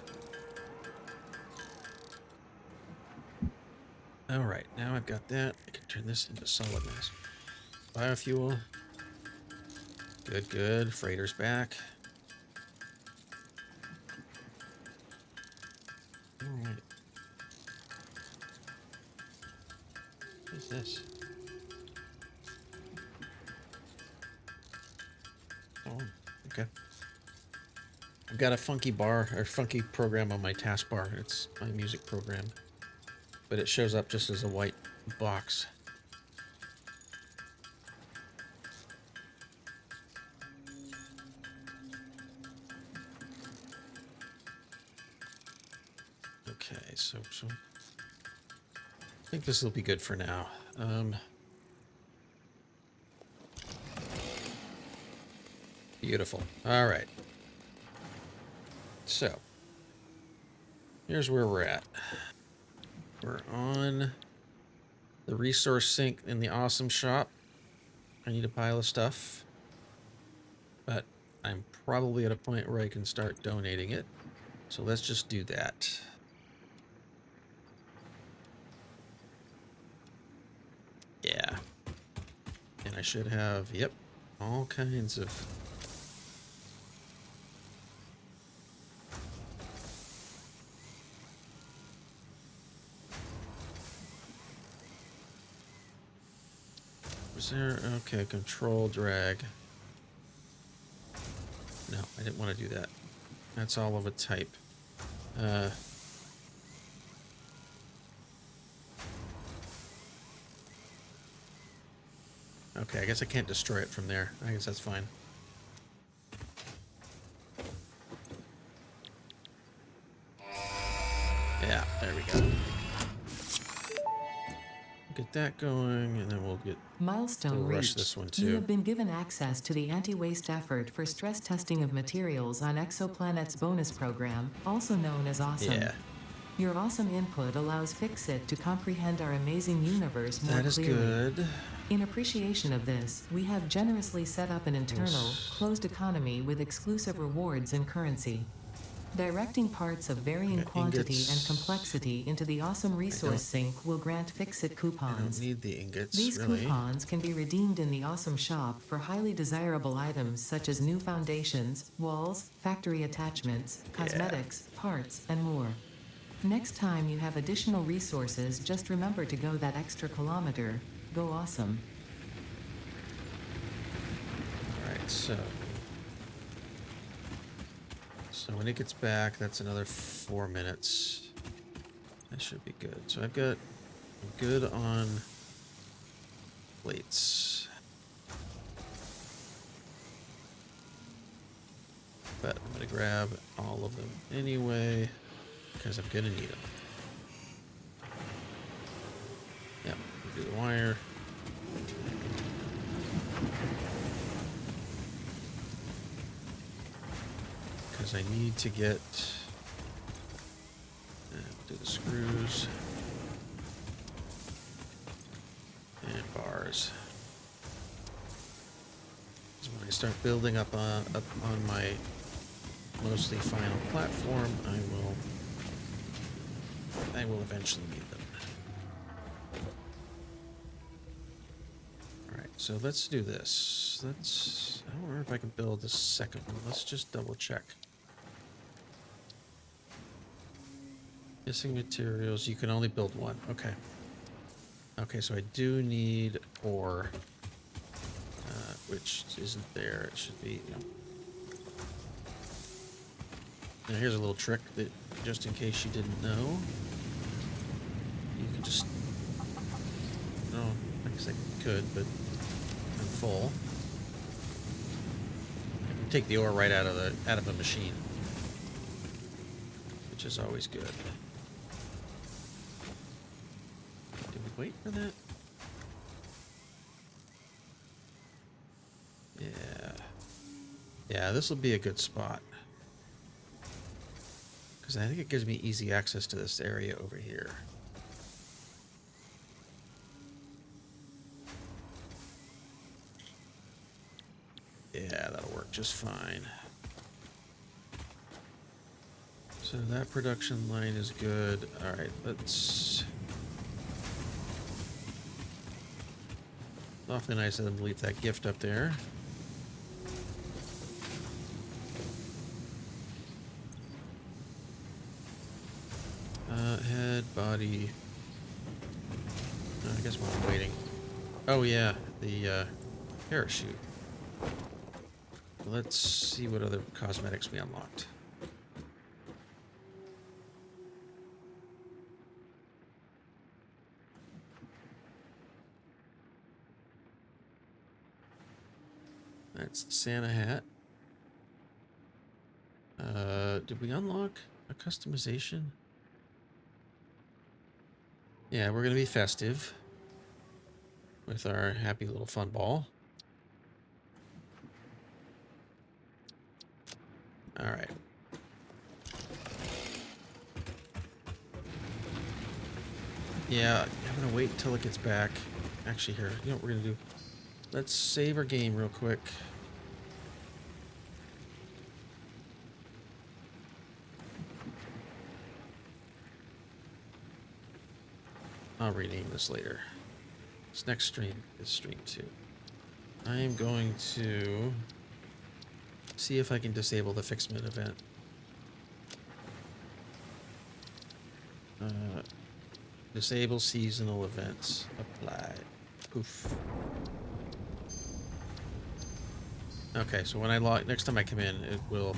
Alright, now I've got that. I can turn this into solid mass. Biofuel. Good, good. Freighter's back. Alright. What is this? Oh, okay. I've got a funky program on my taskbar. It's my music program. But it shows up just as a white box. Okay, so I think this will be good for now. Beautiful. All right. So, here's where we're at. We're on the resource sink in the awesome shop. I need a pile of stuff, but I'm probably at a point where I can start donating it. So let's just do that. Yeah. And I should have, yep, all kinds of... Was there... Okay, control drag. No, I didn't want to do that. That's all of a type. Okay, I guess I can't destroy it from there. I guess that's fine. Yeah, there we go. Get that going, and then we'll Milestone rush reached. this one You too. have been given access to the anti-waste effort for stress testing of materials on Exoplanet's bonus program, also known as AWESOME. Yeah. Your awesome input allows Fixit to comprehend our amazing universe more That is clearly. good. In appreciation of this, we have generously set up an internal, closed economy with exclusive rewards and currency. Directing parts of varying quantity ingots. and complexity into the awesome resource sink will grant Fixit I don't coupons. need the ingots, These really. coupons can be redeemed in the awesome shop for highly desirable items such as new foundations, walls, factory attachments, cosmetics, parts, and more. Next time you have additional resources, just remember to go that extra kilometer. Go awesome. Alright, so when it gets back, that's another 4 minutes. That should be good. So I'm good on plates. But I'm going to grab all of them anyway, because I'm going to need them. Yep, do the wire. Because I need to get... do the screws. And bars. So when I start building up on my mostly final platform, I will eventually need them. so let's do this. I don't remember if I can build the second one. Let's just double check. Missing materials. You can only build one. Okay. Okay, so I do need ore, which isn't there. It should be. Now here's a little trick that, just in case you didn't know, you can just. No, I guess I could, but I'm full. I can take the ore right out of the machine, which is always good. Did we wait for that? Yeah. Yeah, this will be a good spot. Because I think it gives me easy access to this area over here. Yeah, that'll work just fine. So that production line is good. Alright, let's... Awfully nice of them to leave that gift up there. Head, body... I guess we're waiting. Oh yeah, the parachute. Let's see what other cosmetics we unlocked. That's the Santa hat. Did we unlock a customization? Yeah, we're gonna be festive with our happy little fun ball. All right. Yeah, I'm gonna wait until it gets back. Actually, here, you know what we're gonna do? Let's save our game real quick. I'll rename this later. This next stream is stream 2. I am going to see if I can disable the Fixment event. Disable seasonal events. Apply. Poof. Okay, so when I log, next time I come in, it will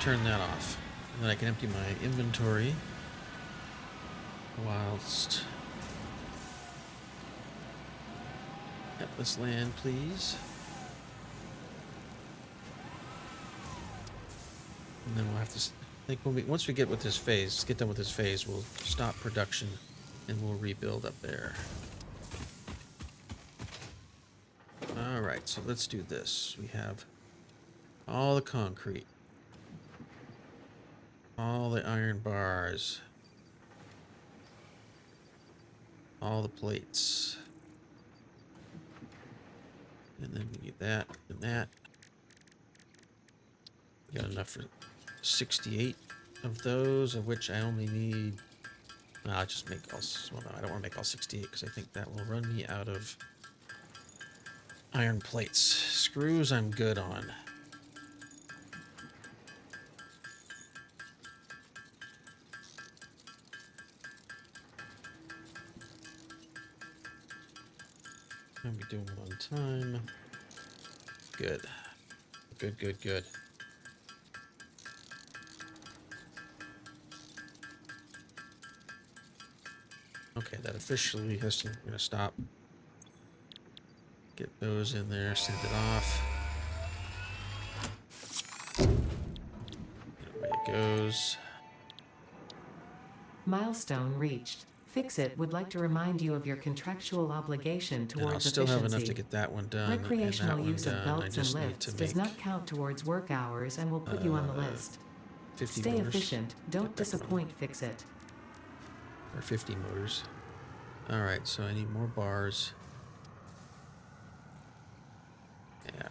turn that off. And then I can empty my inventory whilst at this land, please. And then we'll have to, I think when once we get with this phase, get done with this phase, we'll stop production and we'll rebuild up there. Alright, so let's do this. We have all the concrete, all the iron bars, all the plates, and then we need that and that. We got enough for 68 of those, of which I only need... I'll just make all... Well, no, I don't want to make all 68 because I think that will run me out of iron plates. Screws I'm good on. I'll be doing it on time. Good. Good, good, good. Okay, that officially has to... We're gonna stop. Get those in there, send it off. And away it goes. Milestone reached. Fixit would like to remind you of your contractual obligation And towards I'll still efficiency. have enough to get that one done. Recreational and that use one of done. I belts just and need lifts to does make not count towards work hours and will put you on the list. 50 Stay motors. efficient. Don't disappoint, Fixit. Or 50 motors. Alright, so I need more bars. Yeah.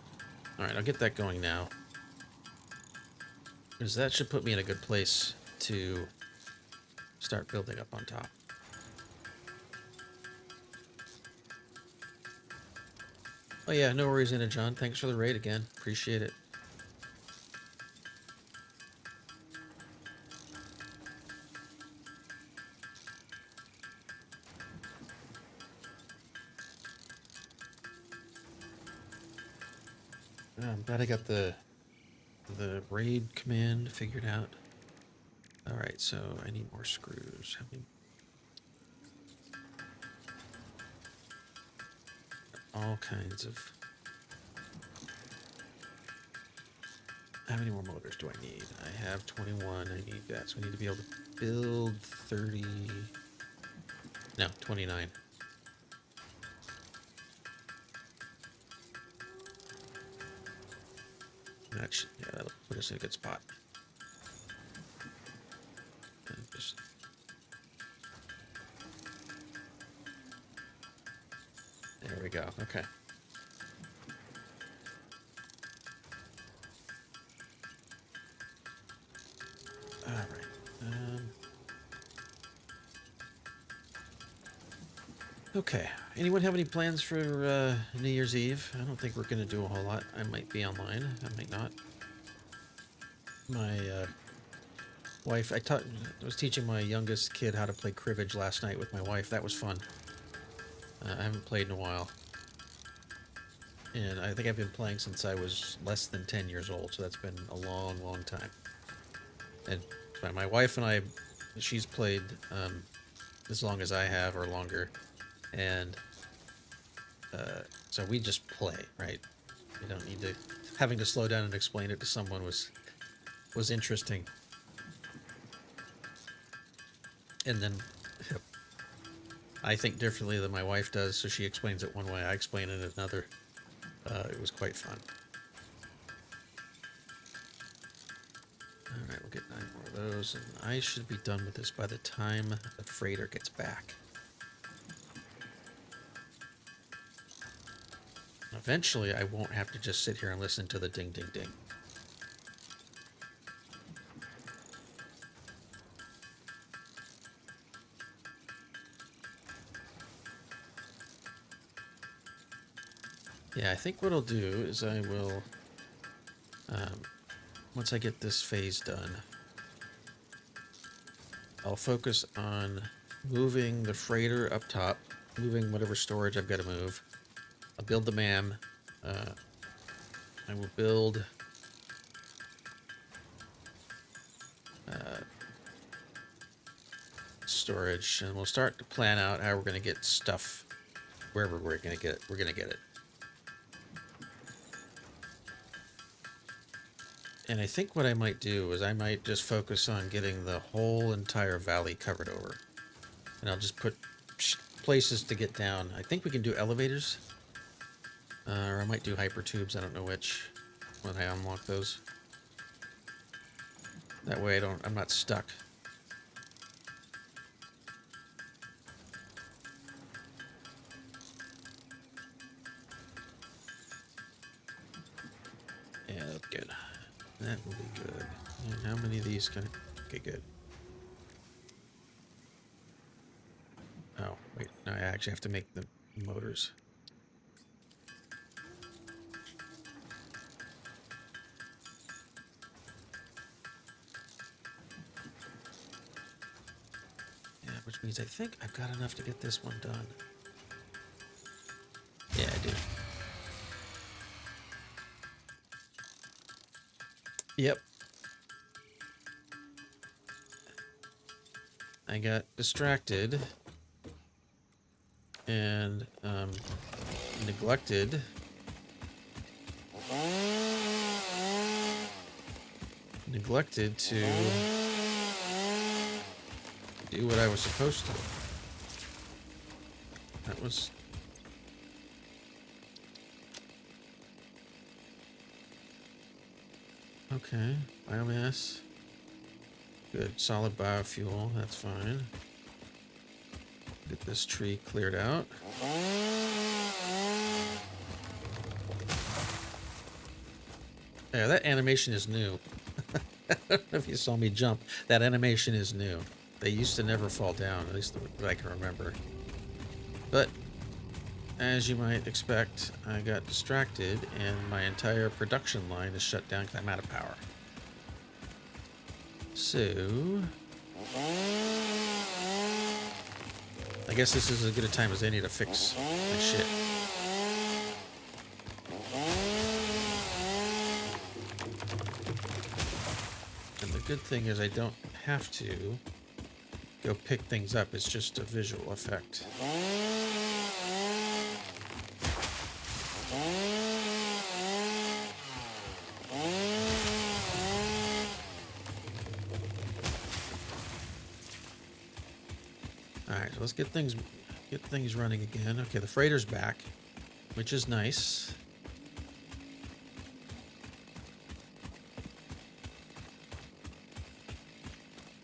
Alright, I'll get that going now. Because that should put me in a good place to start building up on top. Oh yeah, no worries, Anna John. Thanks for the raid again. Appreciate it. I'm glad I got the raid command figured out. All right, so I need more screws. How many? All kinds of. How many more motors do I need? I have 21. I need that, so I need to be able to build 30. No, 29. That should, yeah, that'll put us in a good spot. And just there we go. Okay. All right. Okay. Anyone have any plans for New Year's Eve? I don't think we're gonna do a whole lot. I might be online. I might not. My wife. I was teaching my youngest kid how to play cribbage last night with my wife. That was fun. I haven't played in a while, and I think I've been playing since I was less than 10 years old. So that's been a long, long time. And my wife and I, she's played as long as I have or longer, and so we just play, right? You don't need to having to slow down and explain it to someone was interesting. And then I think differently than my wife does, so she explains it one way, I explain it another. It was quite fun. Alright, we'll get 9 more of those, and I should be done with this by the time the freighter gets back. Eventually, I won't have to just sit here and listen to the ding, ding, ding. Yeah, I think what I'll do is I will, once I get this phase done, I'll focus on moving the freighter up top, moving whatever storage I've got to move. I'll build the MAM. I will build storage, and we'll start to plan out how we're going to get stuff wherever we're going to get it. We're going to get it. And I think what I might do is I might just focus on getting the whole entire valley covered over. And I'll just put places to get down. I think we can do elevators. Or I might do hypertubes, I don't know which, when I unlock those. That way I'm not stuck. Yeah, that's good. That will be good. And how many of these can I... Okay, good. Oh, wait, no, I actually have to make the motors. Which means I think I've got enough to get this one done. Yeah, I do. Yep. I got distracted and neglected to do what I was supposed to. That was... Okay, biomass. Good, solid biofuel, that's fine. Get this tree cleared out. Yeah, that animation is new. I don't know if you saw me jump. That animation is new. They used to never fall down, at least that I can remember. But as you might expect, I got distracted and my entire production line is shut down because I'm out of power. So, I guess this is as good a time as any to fix my shit. And the good thing is I don't have to go pick things up. It's just a visual effect. Alright, so let's get things running again. Okay, the freighter's back, which is nice.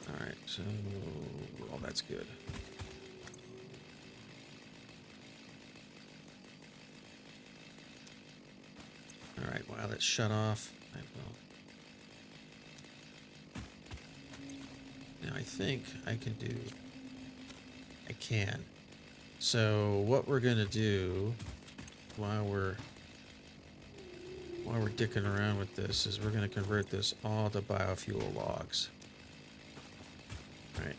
Alright, so all that's good. Alright, while it's shut off, I will. Now I think I can do. I can. So what we're gonna do while we're dicking around with this is we're gonna convert this all to biofuel logs. Right.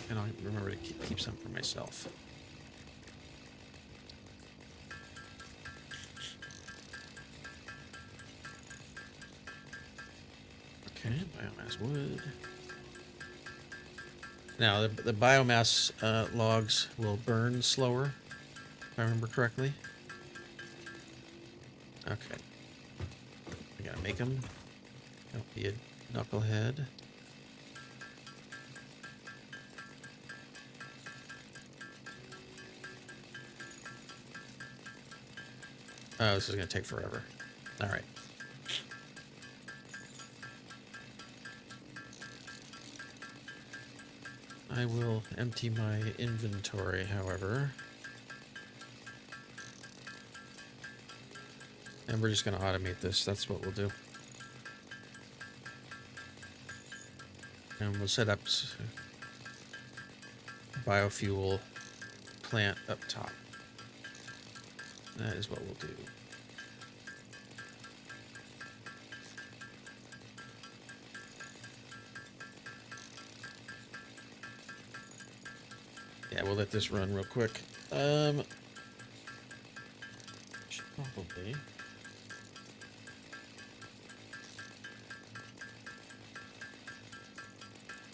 And I'll remember to keep some for myself. Okay, biomass wood. Now, the biomass logs will burn slower, if I remember correctly. Okay. I gotta make them. Don't be a knucklehead. Oh, this is gonna take forever. All right. I will empty my inventory, however. And we're just going to automate this. That's what we'll do. And we'll set up a biofuel plant up top. That is what we'll do. Yeah, we'll let this run real quick.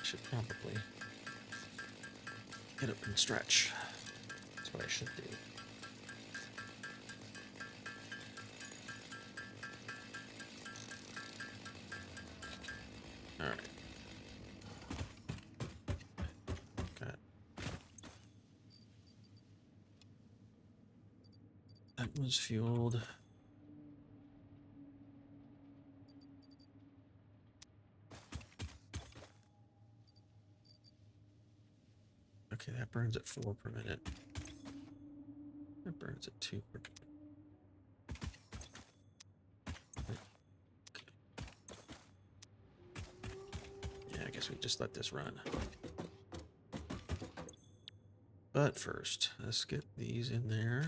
Should probably get up and stretch. That's what I should do. All right. That was fueled. Okay, that burns at 4 per minute. That burns at 2 per minute. Okay. Yeah, I guess we just let this run. But first, let's get these in there.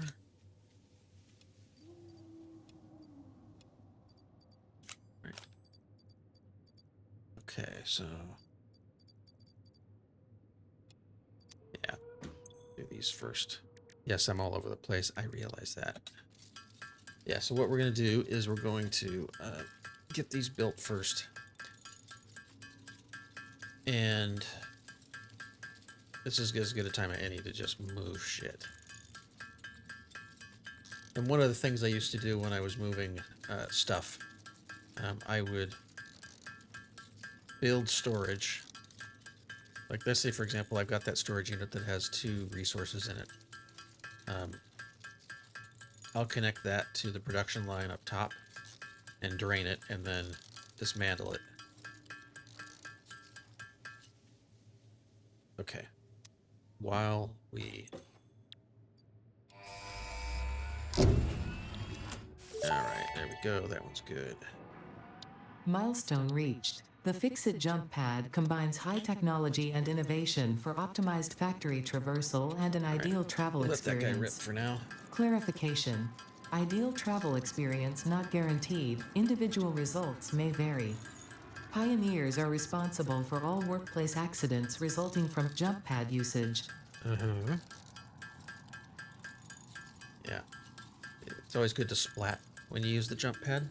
Right. Okay, so yeah, do these first. Yes, I'm all over the place. I realize that. Yeah, so what we're going to do is we're going to get these built first. And this is as good a time as any to just move shit. And one of the things I used to do when I was moving stuff, I would build storage. Like, let's say, for example, I've got that storage unit that has 2 resources in it. I'll connect that to the production line up top and drain it and then dismantle it. Okay. While we... Alright, there we go. That one's good. Milestone reached. The Fix-It jump pad combines high technology and innovation for optimized factory traversal and an ideal travel We'll let that guy rip experience. for now. Clarification. Ideal travel experience not guaranteed, individual results may vary. Pioneers are responsible for all workplace accidents resulting from jump pad usage. Uh-huh. Yeah. It's always good to splat when you use the jump pad.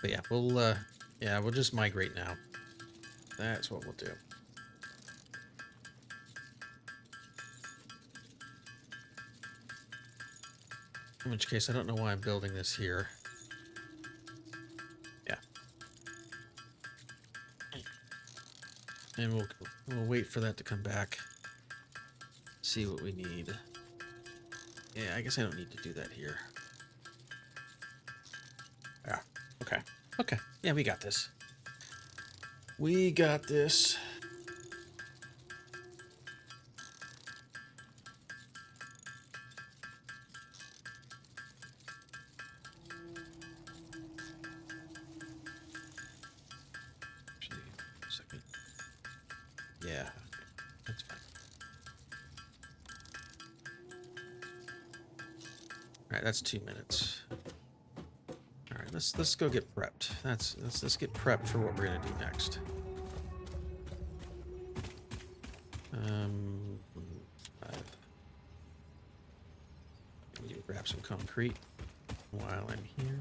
But yeah, we'll just migrate now. That's what we'll do. In which case, I don't know why I'm building this here. Yeah. And we'll wait for that to come back. See what we need. Yeah, I guess I don't need to do that here. Yeah. Okay. Okay. Yeah, we got this. We got this. Actually, a second. Yeah, that's fine. All right, that's 2 minutes. All right, let's go get prepped. Let's get prepped for what we're gonna do next. I need to grab some concrete while I'm here.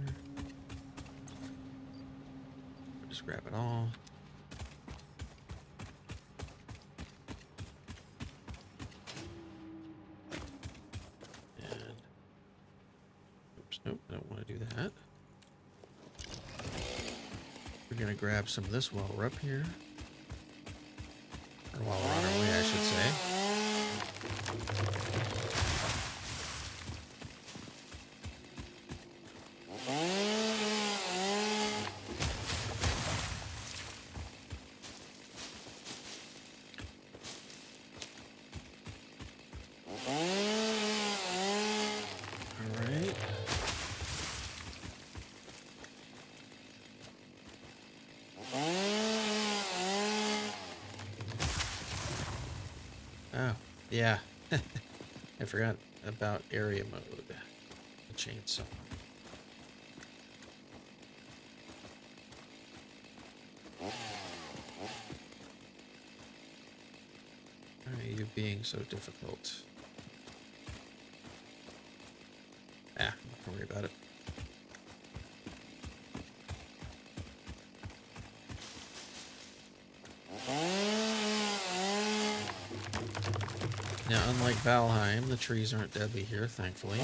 Just grab it all. And oops, nope, I don't want to do that. We're gonna grab some of this while we're up here. Or while we're on our way, I should say. Alright. Oh, yeah. I forgot about area mode. The chainsaw. Why are you being so difficult? Ah, don't worry about it. Now, unlike Valheim, the trees aren't deadly here, thankfully.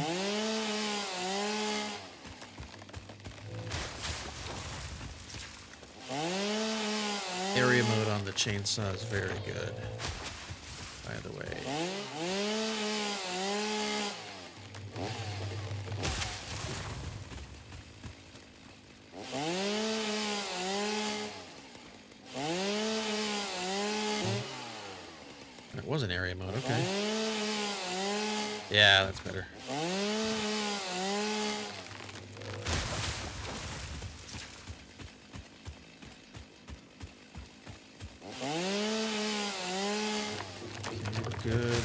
Area mode on the chainsaw is very good, by the way. It was an area mode, okay. Yeah, that's better. Okay, we're good.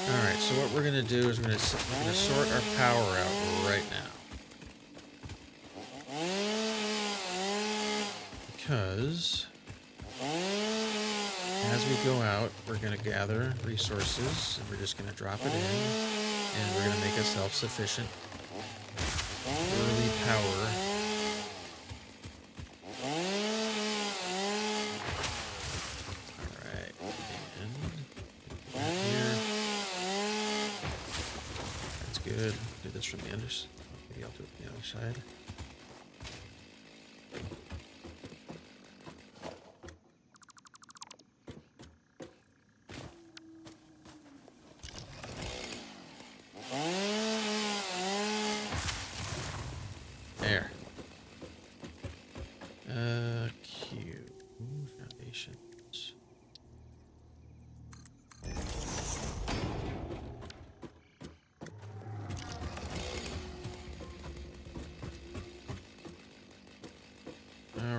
Alright, so what we're gonna do is we're gonna sort our power out right now. Because as we go out, we're gonna gather resources and we're just gonna drop it in and we're gonna make us self-sufficient. Early power. Alright, and here. That's good. Do this from the other side. Maybe I'll do it from the other side.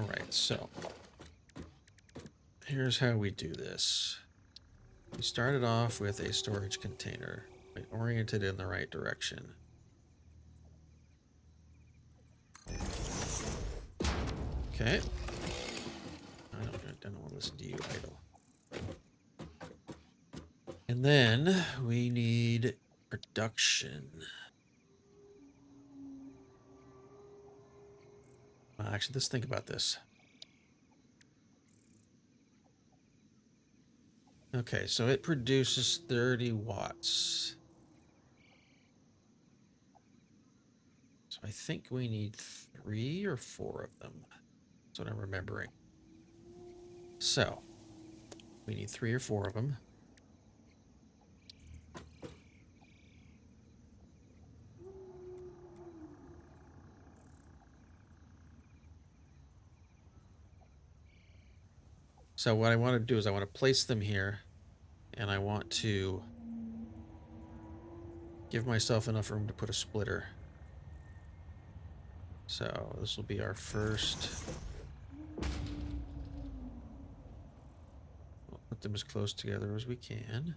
Alright, so here's how we do this. We started off with a storage container, oriented in the right direction. Okay. I don't want to listen to you idle. And then we need production. Actually, let's think about this. Okay, so it produces 30 watts. So I think we need 3 or 4 of them. That's what I'm remembering. So we need 3 or 4 of them. So what I want to do is I want to place them here, and I want to give myself enough room to put a splitter. So this will be our first. We'll put them as close together as we can.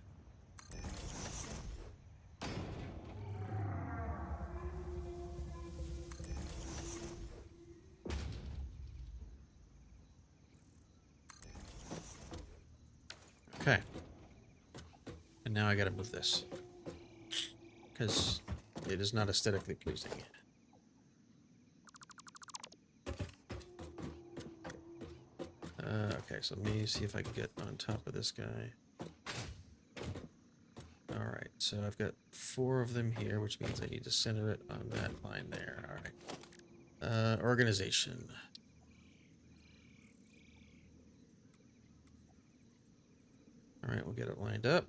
Okay. And now I gotta move this, because it is not aesthetically pleasing. Okay, so let me see if I can get on top of this guy. Alright, so I've got 4 of them here, which means I need to center it on that line there. Alright. Organization. Alright, we'll get it lined up.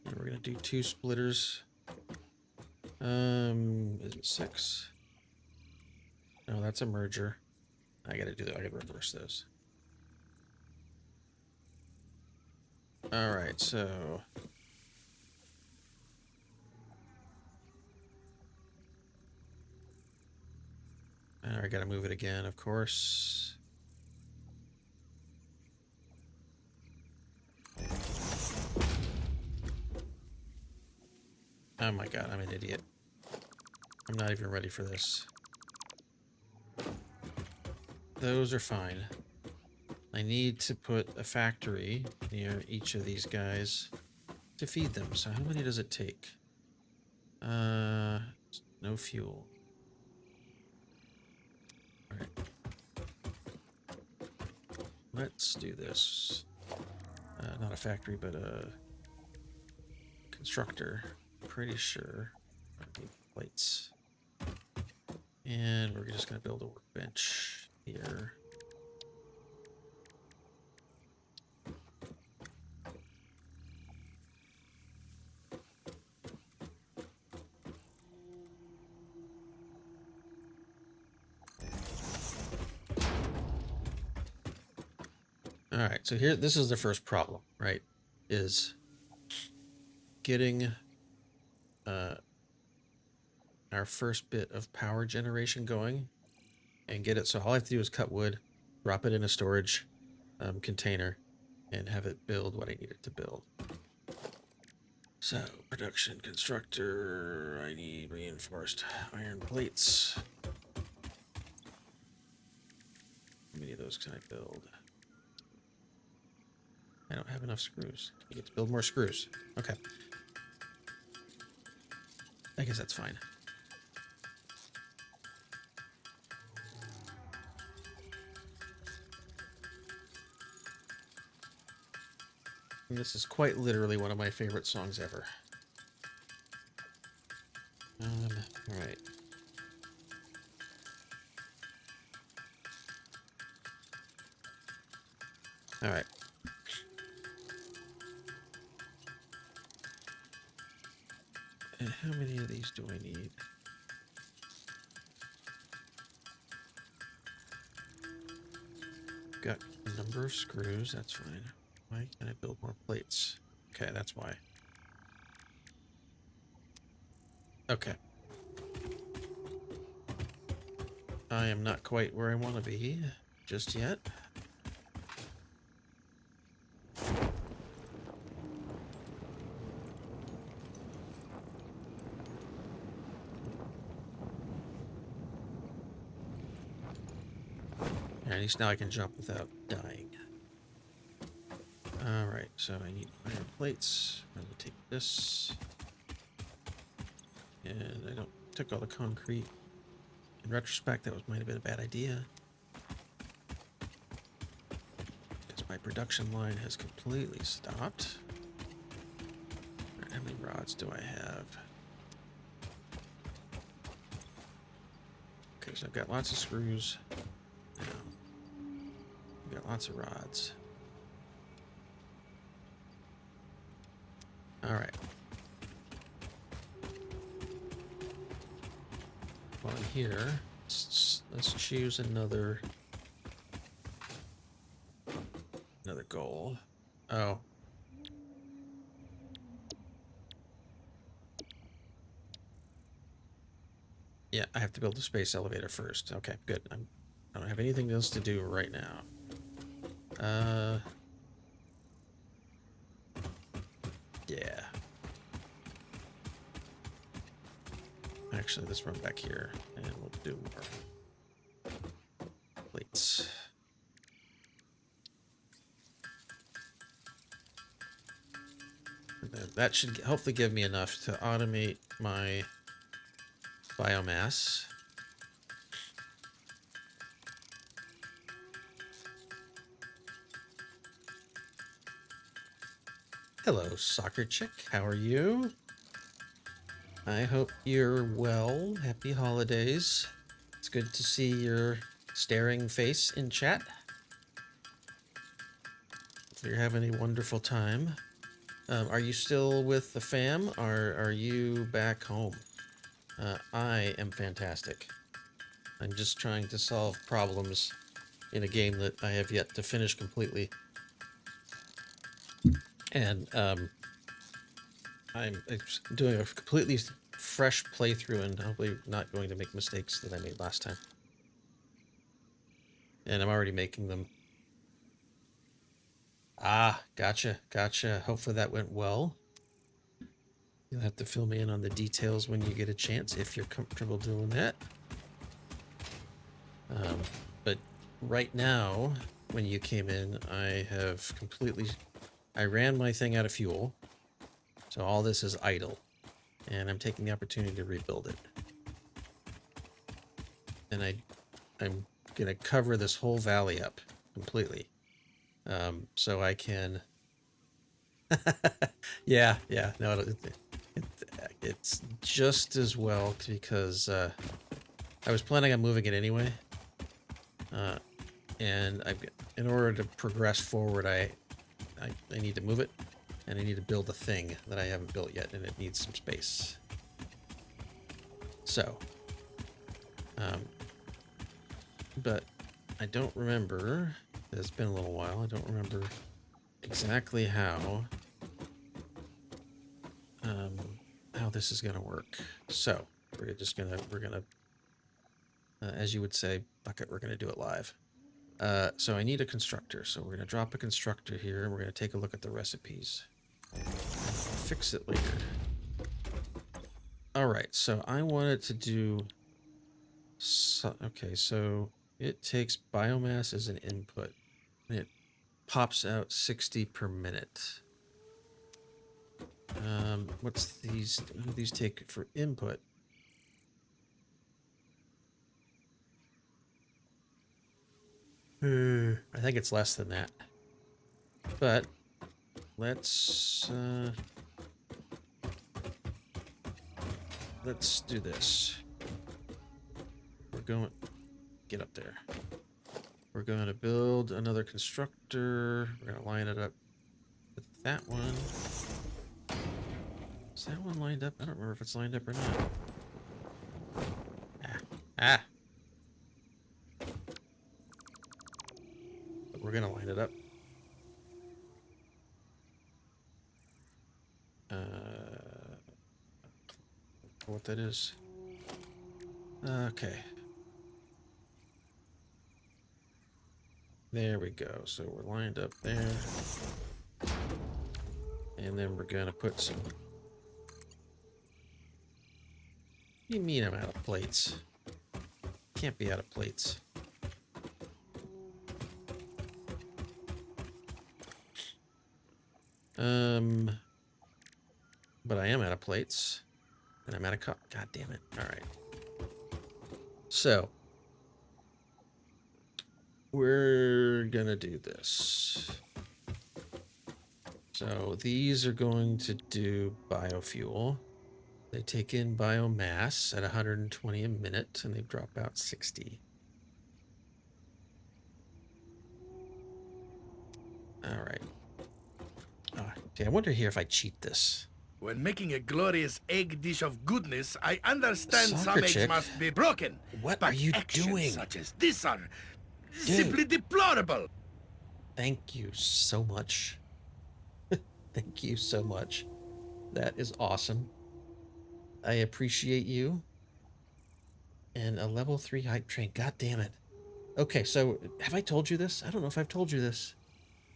And we're gonna do 2 splitters. Is it 6? No, that's a merger. I gotta do that. I gotta reverse those. Alright, so I gotta move it again, of course. Oh my god, I'm an idiot. I'm not even ready for this. Those are fine. I need to put a factory near each of these guys to feed them. So how many does it take? No fuel. Alright. Let's do this. Not a factory, but a constructor. Pretty sure I need plates. And we're just going to build a workbench here. All right, so here, this is the first problem, right? Is getting our first bit of power generation going and get it. So all I have to do is cut wood, drop it in a storage container, and have it build what I need it to build. So production constructor, I need reinforced iron plates. How many of those can I build? I don't have enough screws. I get to build more screws. Okay. I guess that's fine. And this is quite literally one of my favorite songs ever. All right. All right. And how many of these do I need? Got a number of screws, that's fine. Why can't I build more plates? Okay, that's why. Okay. I am not quite where I want to be just yet. At least now I can jump without dying. Alright, so I need iron plates. I will take this. And I don't took all the concrete. In retrospect, that might have been a bad idea. Because my production line has completely stopped. Alright, how many rods do I have? Okay, so I've got lots of screws. Now, I've got lots of rods. Alright. While I'm here, let's choose another goal. Oh. Yeah, I have to build a space elevator first. Okay, good. I don't have anything else to do right now. Yeah. Actually, let's run back here and we'll do more plates. And then that should hopefully give me enough to automate my biomass. Hello, soccer chick. How are you? I hope you're well. Happy holidays. It's good to see your staring face in chat. You're having a wonderful time. Are you still with the fam, or are you back home? I am fantastic. I'm just trying to solve problems in a game that I have yet to finish completely. And I'm doing a completely fresh playthrough and hopefully not going to make mistakes that I made last time. And I'm already making them. Ah, gotcha. Hopefully that went well. You'll have to fill me in on the details when you get a chance, if you're comfortable doing that. But right now, when you came in, I ran my thing out of fuel. So all this is idle. And I'm taking the opportunity to rebuild it. And I'm going to cover this whole valley up completely. So I can... yeah, no, it's just as well because I was planning on moving it anyway. And in order to progress forward, I need to move it, and I need to build a thing that I haven't built yet, and it needs some space. So, but I don't remember. It's been a little while. I don't remember exactly how this is gonna work. So we're gonna as you would say, bucket, we're gonna do it live. So I need a constructor. So we're gonna drop a constructor here, and we're gonna take a look at the recipes. Fix it later. All right. So I wanted to do. Okay. So it takes biomass as an input, and it pops out 60 per minute. What's these? What do these take for input? I think it's less than that. But let's do this. We're going get up there. We're going to build another constructor. We're going to line it up with that one. Is that one lined up? I don't remember if it's lined up or not. Ah. But we're going to line it up. what that is. Okay. There we go. So we're lined up there. And then we're going to put some... What do you mean I'm out of plates? Can't be out of plates. But I am out of plates. And I'm out of God damn it. All right. So we're gonna do this. So these are going to do biofuel. They take in biomass at 120 a minute, and they drop out 60. All right. Okay, I wonder here if I cheat this. When making a glorious egg dish of goodness, I understand Soccer some eggs chick? must be broken. What but are you actions doing? such as this are Dude. simply deplorable. Thank you so much. Thank you so much. That is awesome. I appreciate you. And a level 3 hype train. God damn it. Okay, so have I told you this? I don't know if I've told you this.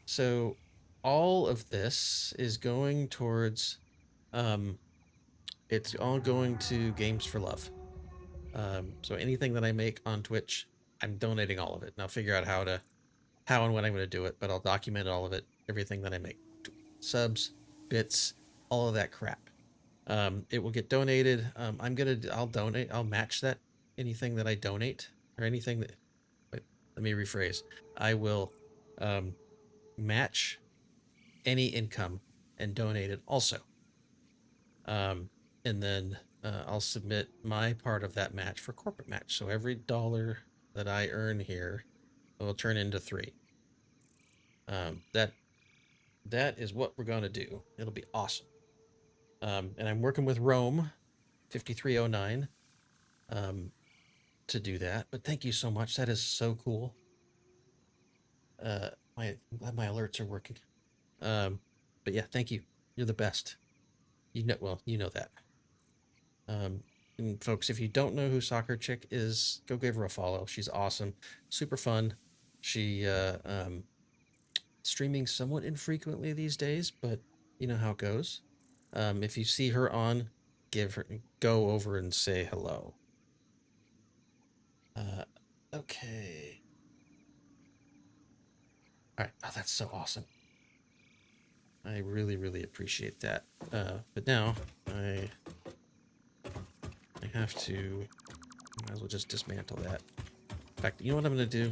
So all of this is going towards it's all going to Games for Love. So anything that I make on Twitch, I'm donating all of it. And I'll figure out how and when I'm going to do it, but I'll document all of it, everything that I make. Subs, bits, all of that crap. It will get donated. I'll donate, I'll match that, anything that I donate or anything that, wait, let me rephrase. I will match any income and donate it also. And then I'll submit my part of that match for corporate match. So every dollar that I earn here will turn into 3. That is what we're going to do. It'll be awesome. And I'm working with Rome 5309 to do that. But thank you so much. That is so cool. I'm glad my alerts are working. But yeah, thank you. You're the best. You know that. And folks, if you don't know who Soccer Chick is, go give her a follow. She's awesome, super fun. She streaming somewhat infrequently these days, but you know how it goes. If you see her on, go over and say hello. Okay. All right. Oh, that's so awesome. I really, really appreciate that. But now I have to, might as well just dismantle that. In fact, you know what I'm going to do?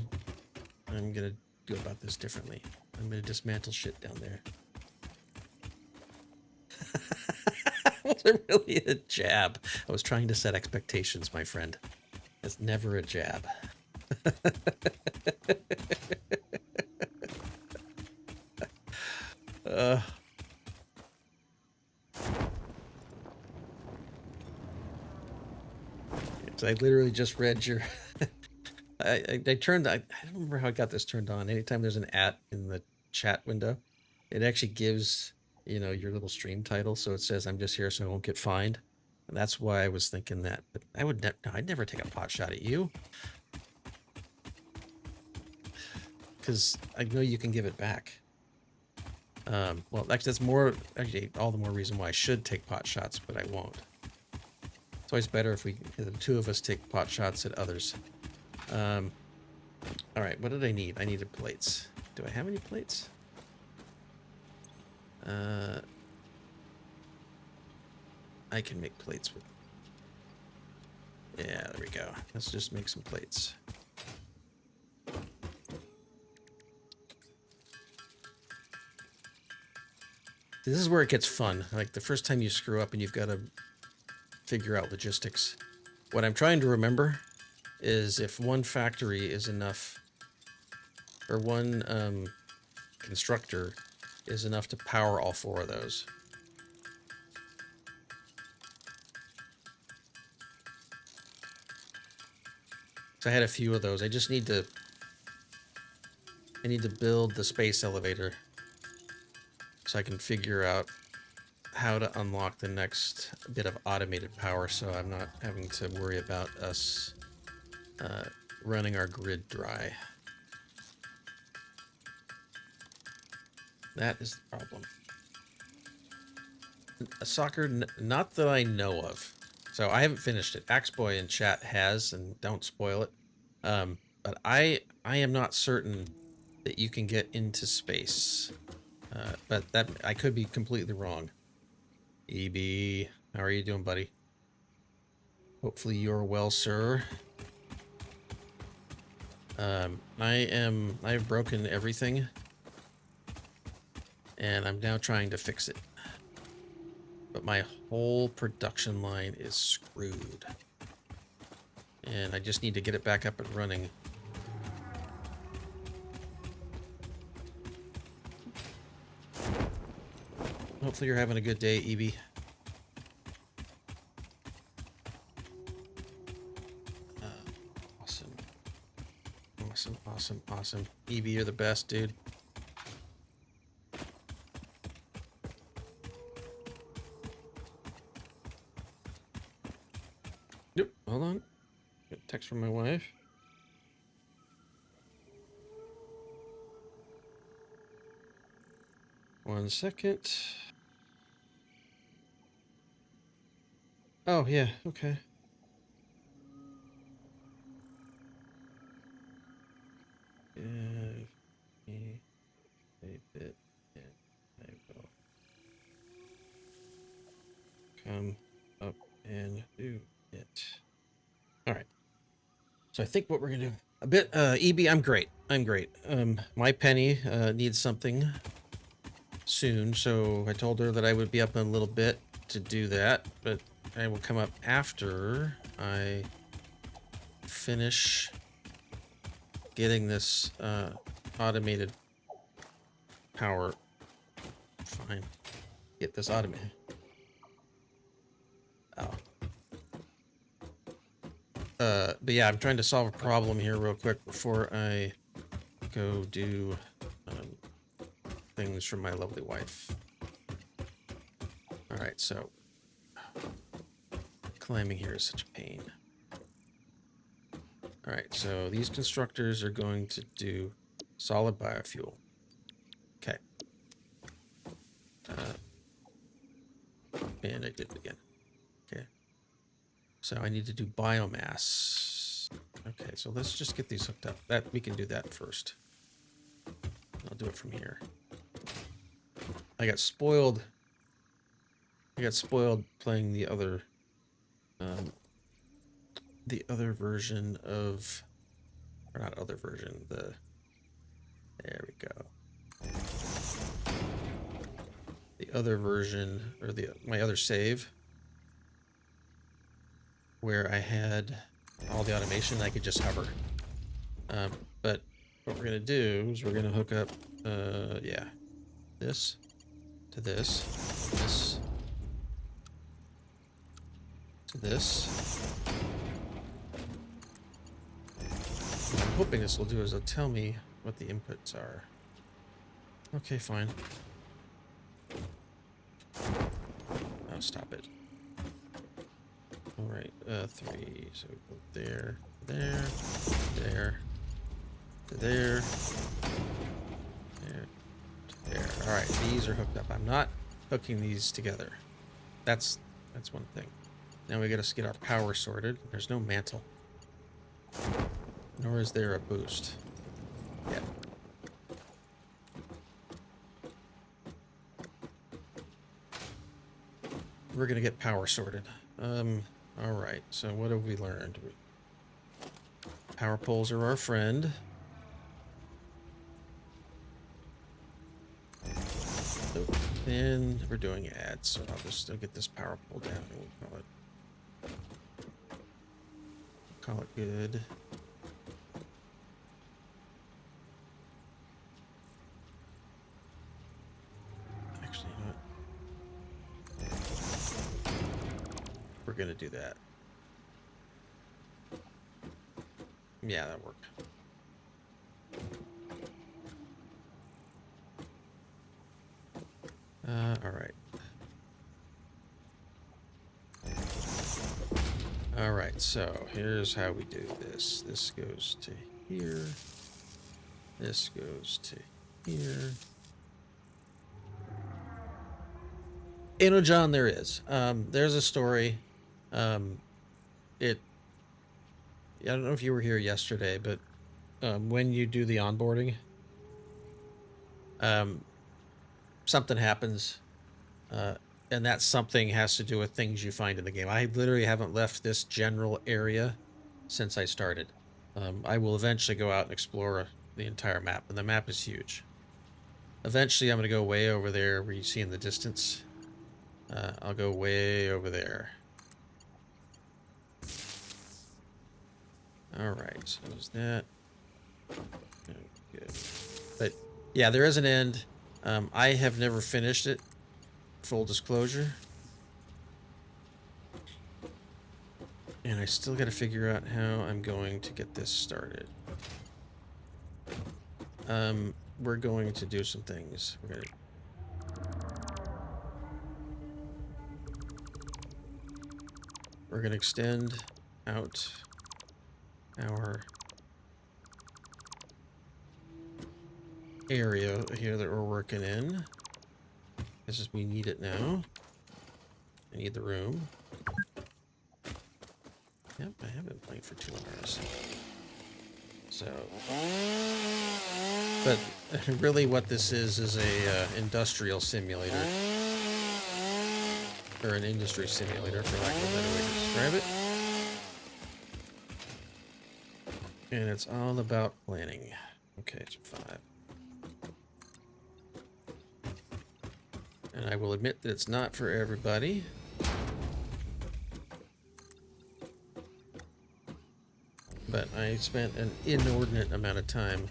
I'm going to go about this differently. I'm going to dismantle shit down there. Was it really a jab? I was trying to set expectations, my friend. It's never a jab. So I literally just read your... I don't remember how I got this turned on. Anytime there's an @ in the chat window, it actually gives, your little stream title. So it says, I'm just here so I won't get fined. And that's why I was thinking that. But I'd never take a pot shot at you. Because I know you can give it back. Well, actually, all the more reason why I should take pot shots, but I won't. It's always better if the two of us take pot shots at others. All right, what did I need? I needed plates. Do I have any plates? I can make plates with... Yeah, there we go. Let's just make some plates. This is where it gets fun. Like the first time you screw up and you've got to figure out logistics. What I'm trying to remember is if one factory is enough, or one constructor is enough to power all 4 of those. So I had a few of those. I need to build the space elevator so I can figure out how to unlock the next bit of automated power, so I'm not having to worry about us running our grid dry. That is the problem. Soccer, not that I know of. So I haven't finished it. Axeboy in chat has, and don't spoil it. But I am not certain that you can get into space. But that I could be completely wrong. EB, how are you doing, buddy? Hopefully you're well, sir. I've broken everything, and I'm now trying to fix it. But my whole production line is screwed. And I just need to get it back up and running. Hopefully you're having a good day, EB. Awesome. Awesome, awesome, awesome. EB, you're the best, dude. Yep, hold on. Got a text from my wife. One second. Oh, yeah, okay. Give me a bit, and I will come up and do it. All right. So I think what we're gonna do a bit. EB, I'm great. I'm great. My penny needs something soon, so I told her that I would be up in a little bit to do that, but I will come up after I finish getting this automated power. Fine. Get this automated. Oh. But yeah, I'm trying to solve a problem here real quick before I go do things for my lovely wife. All right, so climbing here is such a pain. All right, so these constructors are going to do solid biofuel. Okay. And I did it again. Okay. So I need to do biomass. Okay, so let's just get these hooked up. That we can do that first. I'll do it from here. I got spoiled playing the other version of, or not other version, there we go. The other version, or my other save, where I had all the automation, I could just hover. But what we're gonna do is we're gonna hook up, yeah, this to this, this to this. What I'm hoping this will do is it'll tell me what the inputs are. Okay, fine. Oh, stop it. All right, 3. So we go there, there, there, to there, there, to there. All right, these are hooked up. I'm not hooking these together. That's one thing. Now we got to get our power sorted. There's no mantle, nor is there a boost. Yeah. We're gonna get power sorted. All right. So what have we learned? Power poles are our friend. So then we're doing ads, so I'll just get this power pole down and we'll call it good. Actually, you know what? We're gonna do that. Yeah, that worked. All right. All right, so here's how we do this. This goes to here. This goes to here. You know, John, there is. There's a story. It. I don't know if you were here yesterday, but when you do the onboarding, something happens, and that something has to do with things you find in the game. I literally haven't left this general area since I started. I will eventually go out and explore the entire map, and the map is huge. Eventually, I'm going to go way over there where you see in the distance. I'll go way over there. All right, so is that good? But yeah, there is an end. I have never finished it. Full disclosure. And I still got to figure out how I'm going to get this started. We're going to do some things. We're gonna extend out our area here that we're working in. This is, we need it now. I need the room. Yep, I have been playing for 2 hours. So, but really what this is a industrial simulator. Or an industry simulator, for lack of a better way to describe it. And it's all about planning. Okay, so 5. And I will admit that it's not for everybody. But I spent an inordinate amount of time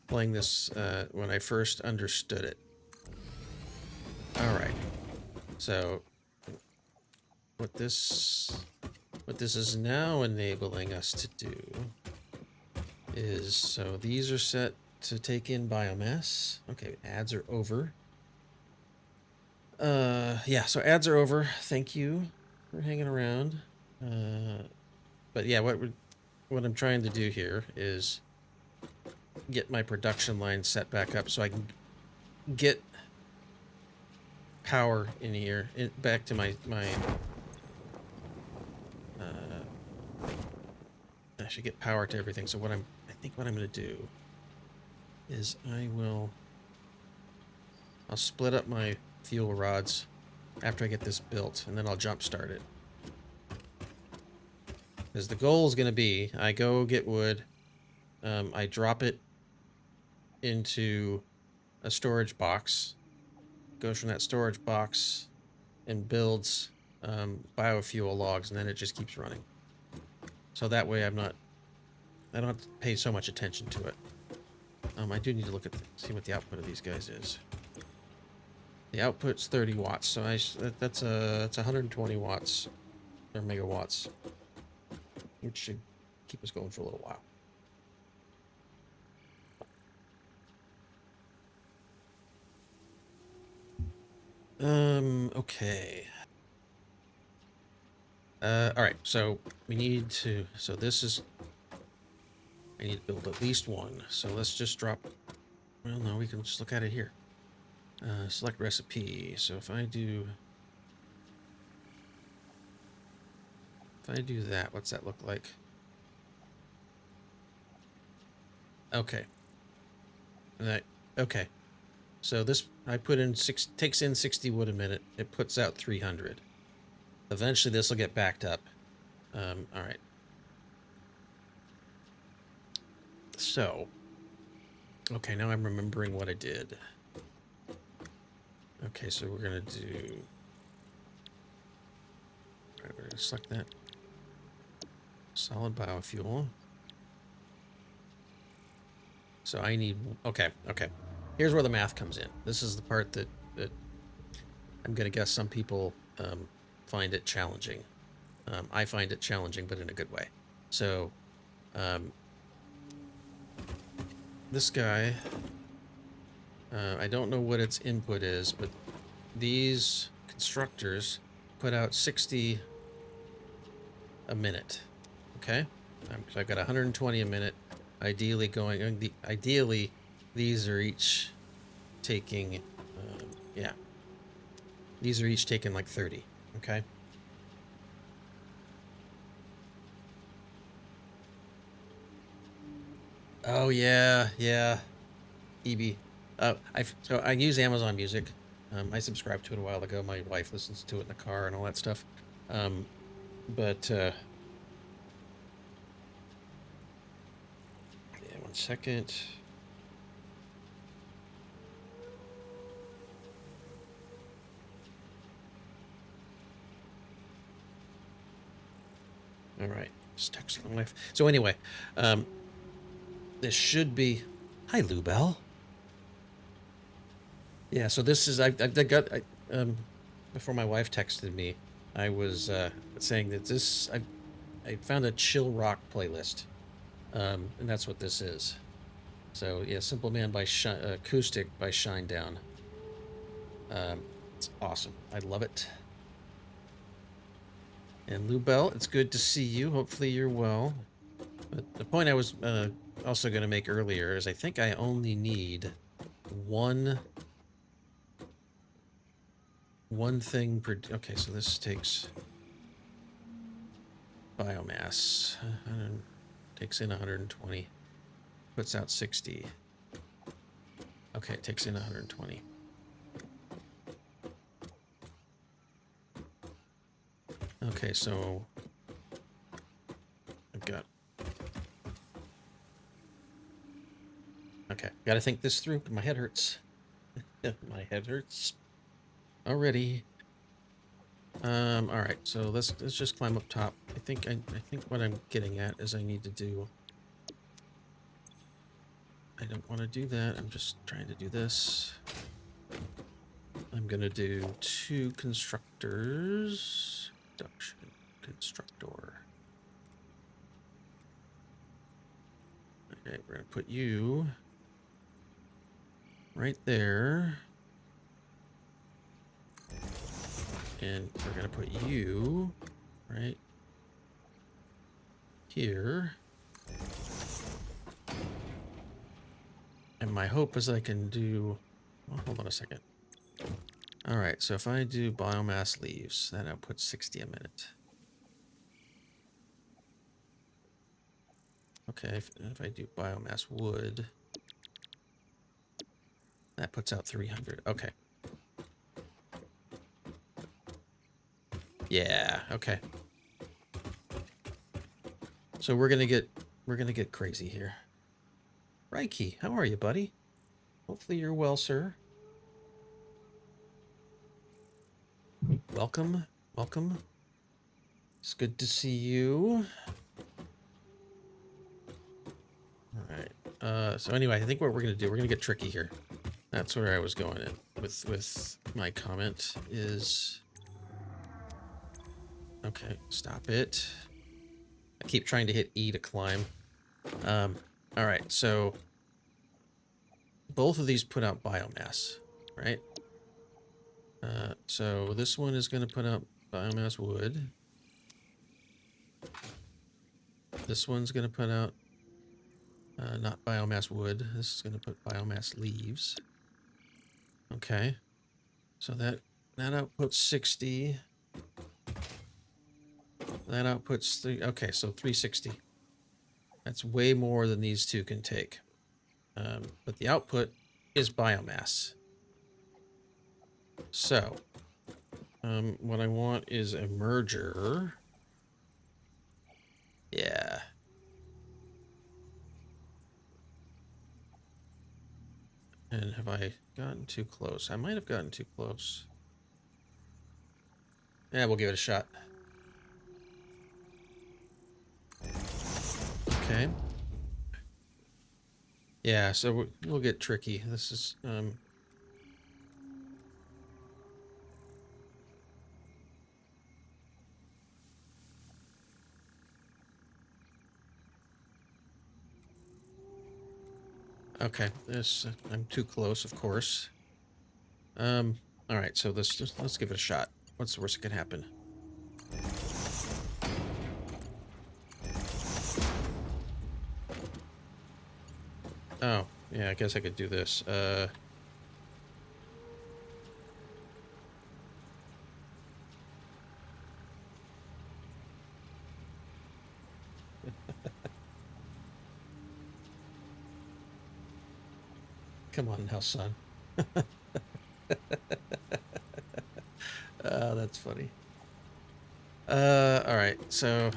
playing this when I first understood it. Alright. So what this is now enabling us to do is, so these are set to take in biomass. Okay, ads are over. Yeah, so ads are over. Thank you for hanging around. But yeah, what I'm trying to do here is get my production line set back up so I can get power in here, back to my I should get power to everything. So I think what I'm going to do is I'll split up my fuel rods after I get this built, and then I'll jump start it. Because the goal is going to be, I go get wood, I drop it into a storage box, goes from that storage box and builds biofuel logs, and then it just keeps running. So that way I don't have to pay so much attention to it. I do need to look at see what the output of these guys is. The output's 30 watts, so that's 120 watts or megawatts, which should keep us going for a little while. Okay. All right, so we need to, so this is, I need to build at least one. So let's just drop, well, no, we can just look at it here. Select recipe. So if I do that, what's that look like? Okay. Okay. So this, I put in takes in 60 wood a minute. It puts out 300. Eventually this will get backed up. All right. So, okay, now I'm remembering what I did. Okay, so we're gonna do, all right, we're gonna select that. Solid biofuel. So I need, okay. Here's where the math comes in. This is the part that I'm gonna guess some people find it challenging. I find it challenging, but in a good way. So, this guy, I don't know what its input is, but these constructors put out 60 a minute. Okay, so I've got 120 a minute. Ideally ideally, these are each taking, yeah, these are each taking like 30. Okay. Oh yeah, yeah. EB. So I use Amazon Music. I subscribed to it a while ago. My wife listens to it in the car and all that stuff. But yeah, 1 second. All right, just text my wife. So anyway, this should be. Hi, Lou Bell. Yeah. So this is I got before my wife texted me. I was saying that I found a chill rock playlist, and that's what this is. So yeah, Simple Man by Acoustic by Shinedown. It's awesome. I love it. And Lou Bell, it's good to see you. Hopefully you're well. But the point I was also going to make earlier is I think I only need one thing per. Okay, so this takes biomass. Takes in 120. Puts out 60. Okay, it takes in 120. Okay, so I've got. Okay, gotta think this through. My head hurts. My head hurts already. All right, so let's just climb up top. I think what I'm getting at is I need to do. I don't want to do that. I'm just trying to do this. I'm gonna do 2 constructors. Production constructor. Okay, we're gonna put you right there. And we're gonna put you right here. And my hope is I can do, well, hold on a second. All right, so if I do biomass leaves, that outputs 60 a minute. Okay, if I do biomass wood, that puts out 300. Okay. Yeah, okay. So we're gonna get crazy here. Reiki, how are you, buddy? Hopefully you're well, sir. Welcome, welcome. It's good to see you. All right. So anyway, I think what we're gonna do, we're gonna get tricky here. That's where I was going in with my comment is. Okay, stop it. I keep trying to hit E to climb. All right, so both of these put out biomass, right? So this one is going to put out biomass wood. This one's going to put out not biomass wood. This is going to put biomass leaves. Okay, so that outputs 60. That outputs 3. Okay, so 360. That's way more than these two can take. But the output is biomass. So, what I want is a merger. Yeah. And have I gotten too close? I might have gotten too close. Yeah, we'll give it a shot. Okay. Yeah, so we'll get tricky. This is, okay, I'm too close, of course. All right, so let's give it a shot. What's the worst that can happen? Oh, yeah, I guess I could do this. Come on now, son. That's funny. All right, so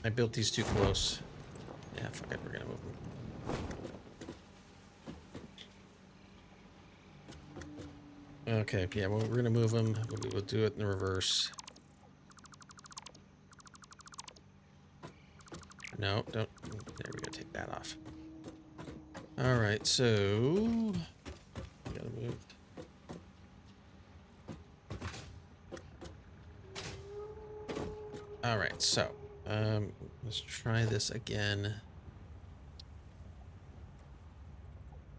I built these too close. Yeah, fuck it, we're gonna move them. Okay, yeah, well, we're gonna move them. We'll do it in the reverse. No, don't. There, we gotta take that off. All right, so gotta move. All right, so let's try this again.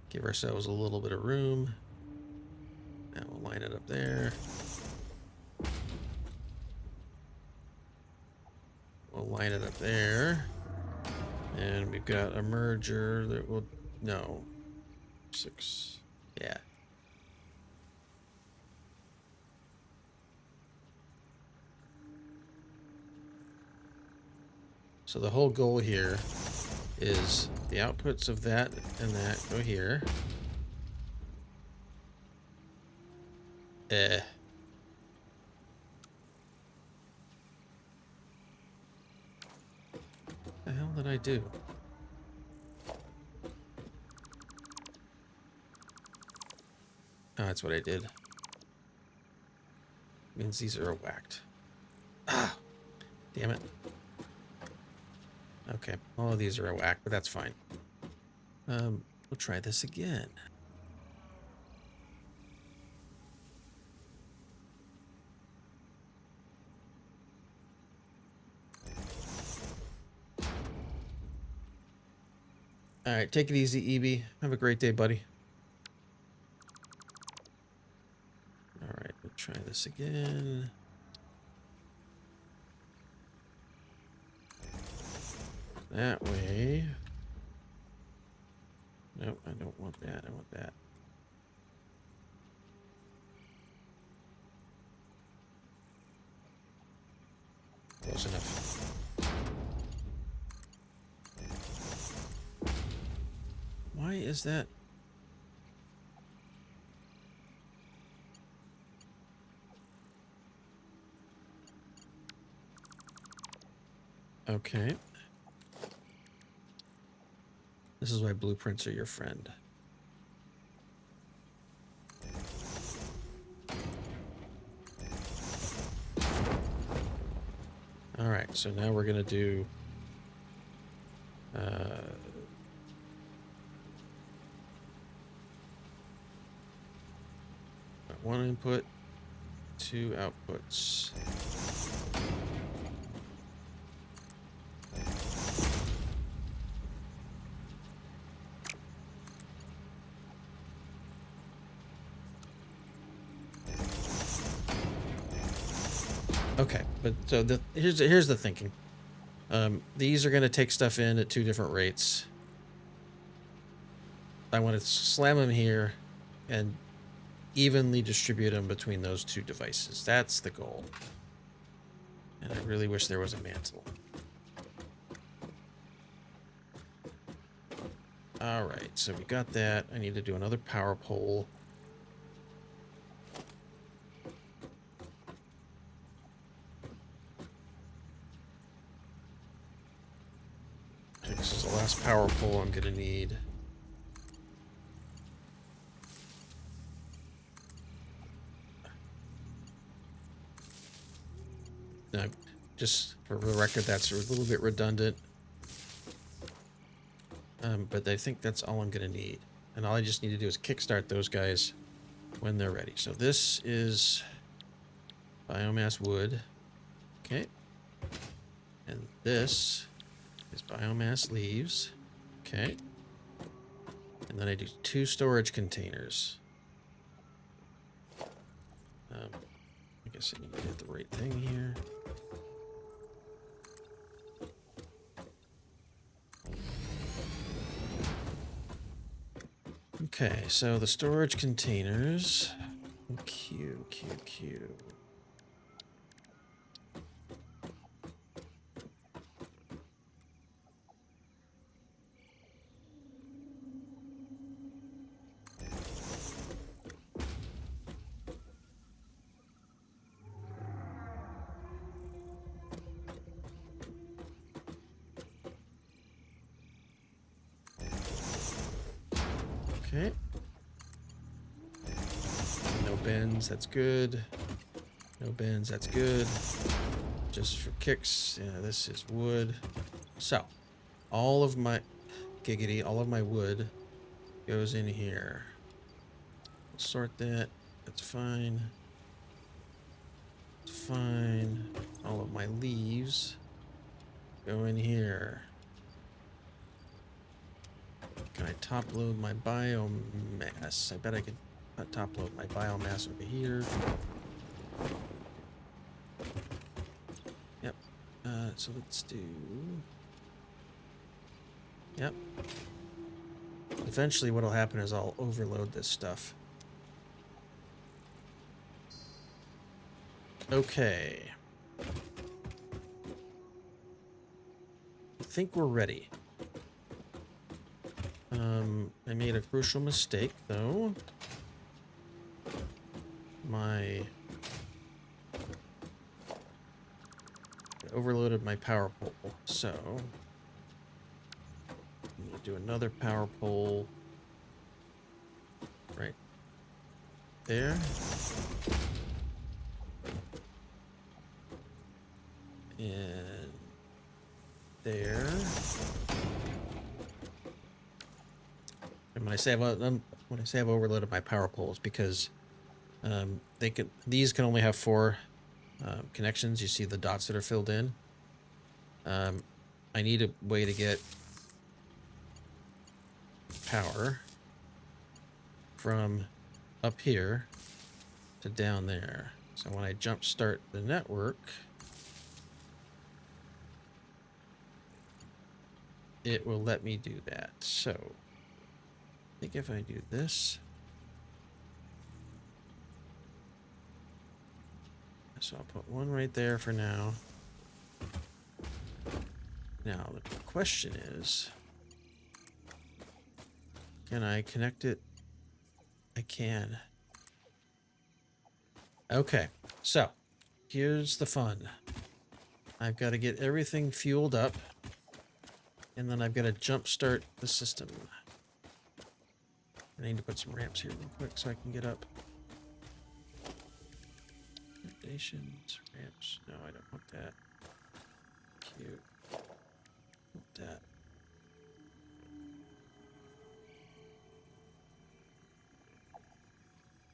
Give ourselves a little bit of room. Now we'll line it up there. We'll line it up there. And we've got a merger that will, no, 6, yeah. So the whole goal here is the outputs of that and that go here. The hell did I do? Oh, that's what I did. Means these are whacked. Ah, damn it. Okay, all of these are whacked, but that's fine. We'll try this again. All right, take it easy, EB. Have a great day, buddy. All right, we'll try this again. That way. Nope, I don't want that. I want that. Close enough. Why is that? Okay. This is why blueprints are your friend. All right, so now we're gonna do one input, 2 outputs. Okay, but so here's the thinking. These are going to take stuff in at 2 different rates. I want to slam them here and evenly distribute them between those 2 devices. That's the goal. And I really wish there was a mantle. All right, so we got that. I need to do another power pole. This is the last power pole I'm gonna need. Now, just for the record, that's a little bit redundant. But I think that's all I'm gonna need. And all I just need to do is kickstart those guys when they're ready. So this is biomass wood. Okay. And this is biomass leaves. Okay. And then I do 2 storage containers. I guess I need to hit the right thing here. Okay, so the storage containers. Q. Okay. No bins, that's good. No bins, that's good. Just for kicks, yeah, this is wood. So, all of my wood goes in here. Sort that, that's fine. It's fine. All of my leaves go in here. Can I top load my biomass? I bet I could top load my biomass over here. Yep. So let's do... Yep. Eventually what'll happen is I'll overload this stuff. Okay. I think we're ready. I made a crucial mistake, though. I overloaded my power pole, so I'm gonna do another power pole right there. And there. And when I say I've overloaded my power poles, because these can only have 4 connections. You see the dots that are filled in. I need a way to get power from up here to down there. So when I jump start the network, it will let me do that. So I think if I do this, so I'll put one right there for now. Now the question is, can I connect it? I can. Okay, so here's the fun. I've got to get everything fueled up, and then I've got to jump start the system. I need to put some ramps here real quick so I can get up. Foundations, ramps. No, I don't want that. Cute. Want that.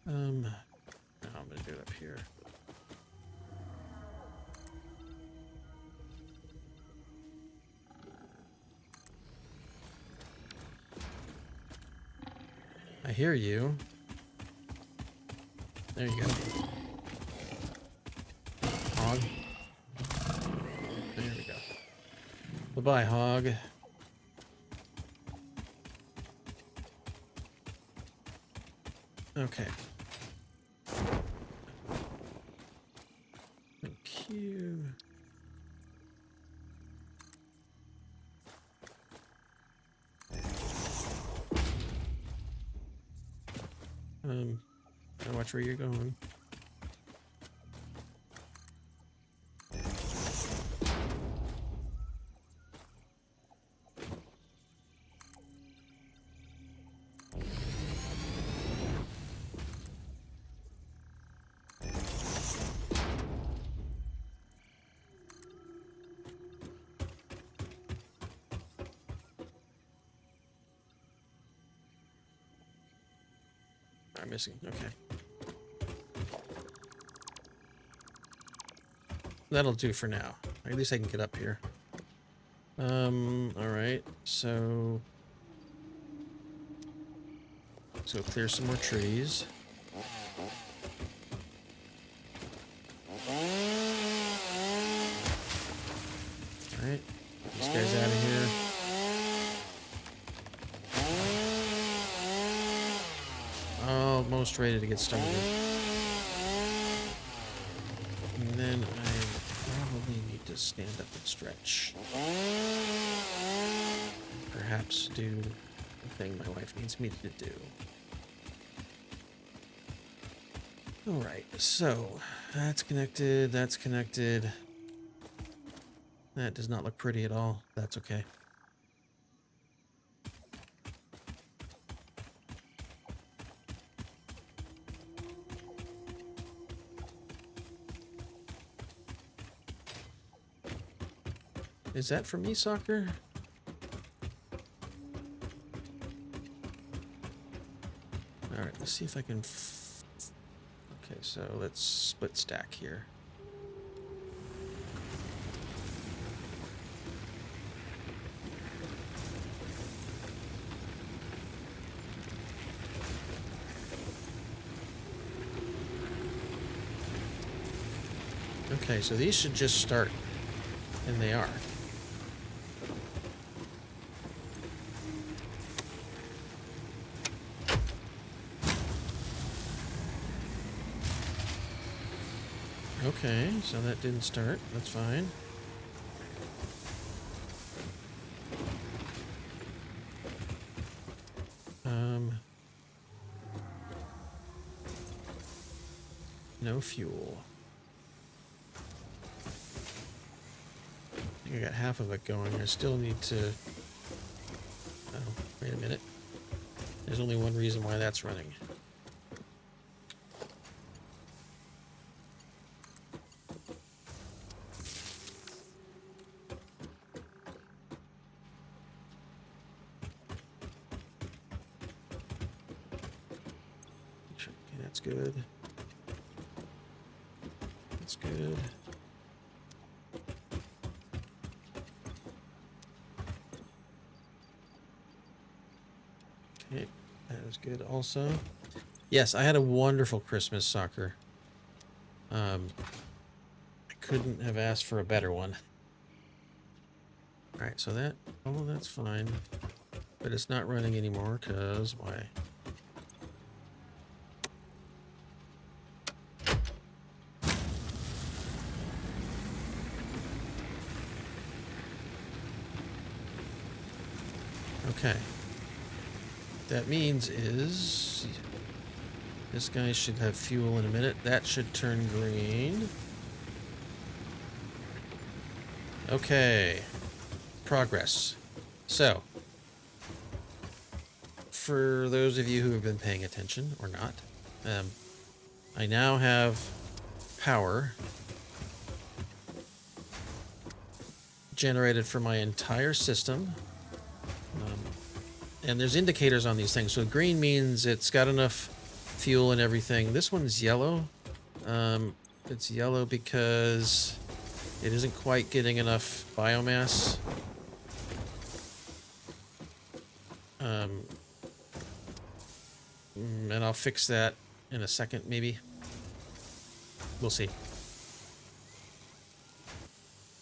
No, I'm gonna do it up here. I hear you. There you go. Hog. There we go. Bye-bye, hog. Okay. Thank you. Gotta watch where you're going. I'm missing. Okay. That'll do for now. At least I can get up here. Alright. So clear some more trees. Alright. Get these guys out of here. almost ready to get started. And then I probably need to stand up and stretch. Perhaps do the thing my wife needs me to do. Alright, so that's connected, that's connected. That does not look pretty at all. That's okay. Is that for me, soccer? Alright, let's see if I can... Okay, so let's split stack here. Okay, so these should just start, and they are. Okay, so that didn't start. That's fine. No fuel. I think I got half of it going. I still need to... Oh, wait a minute. There's only one reason why that's running. Okay, that's good. That's good. Okay, that was good also. Yes, I had a wonderful Christmas, soccer. I couldn't have asked for a better one. Alright, so that... Oh, that's fine. But it's not running anymore, because... Why? Okay. That means is... This guy should have fuel in a minute. That should turn green. Okay. Progress. So, for those of you who have been paying attention, or not, I now have power generated for my entire system. And there's indicators on these things. So green means it's got enough fuel and everything. This one's yellow. It's yellow because it isn't quite getting enough biomass. And I'll fix that in a second, maybe. We'll see.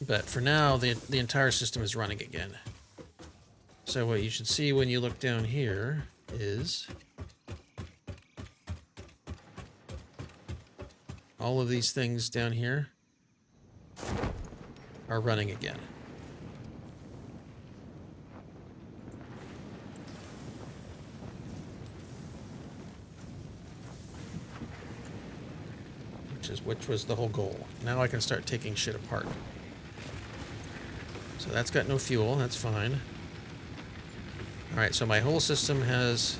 But for now, the entire system is running again. So what you should see when you look down here is all of these things down here are running again. Which was the whole goal. Now I can start taking shit apart. So that's got no fuel, that's fine. Alright, so my whole system has...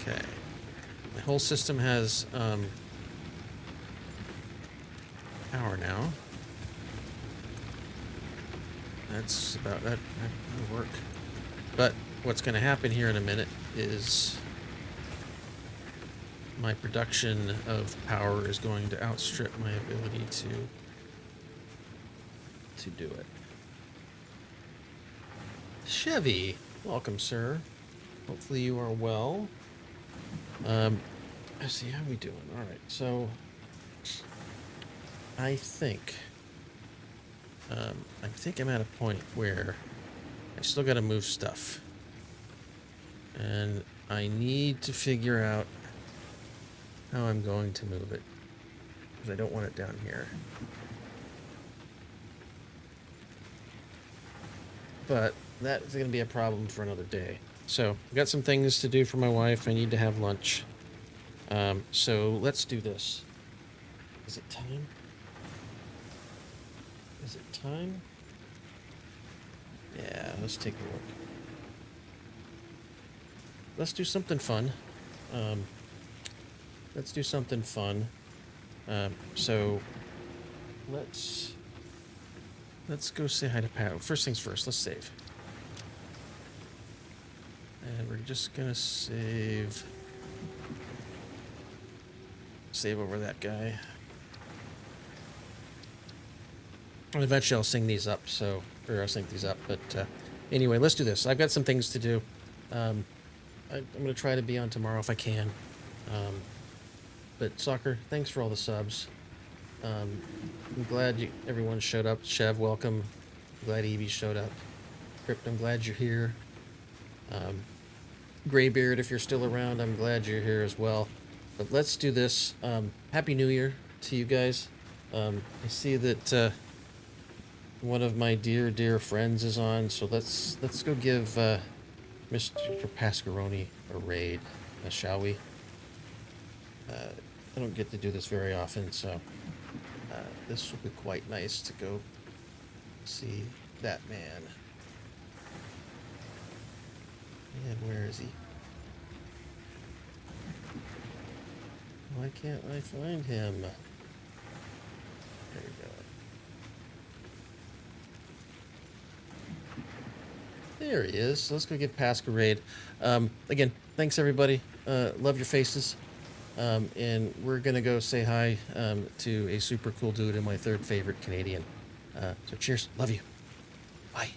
Okay. My whole system has power now. That's about that. That'll work. But what's going to happen here in a minute is my production of power is going to outstrip my ability to do it. Chevy, welcome, sir. Hopefully you are well. Let's see, how are we doing? All right, so I think I think I'm at a point where I still got to move stuff. And I need to figure out how I'm going to move it. Because I don't want it down here. But that is going to be a problem for another day. So, I've got some things to do for my wife. I need to have lunch. So, let's do this. Is it time? Is it time? Yeah, let's take a look. Let's do something fun. Let's do something fun. So, let's go say hi to Pat. First things first, let's save. And we're just gonna save over that guy. And eventually I'll sing these up, I'll sync these up, but anyway, let's do this. I've got some things to do. I'm gonna try to be on tomorrow if I can. But Soccer, thanks for all the subs. I'm glad everyone showed up. Chev, welcome. Glad Evie showed up. Crypt, I'm glad you're here. Graybeard, if you're still around, I'm glad you're here as well. But let's do this. Happy New Year to you guys. I see that one of my dear friends is on, so let's go give Mr. Pascaroni a raid, shall we? I don't get to do this very often, so this will be quite nice to go see that man. And where is he? Why can't I find him? There we go. There he is. Let's go give Pasquerade. Again, thanks everybody. Love your faces. And we're gonna go say hi to a super cool dude and my third favorite Canadian. So cheers. Love you. Bye.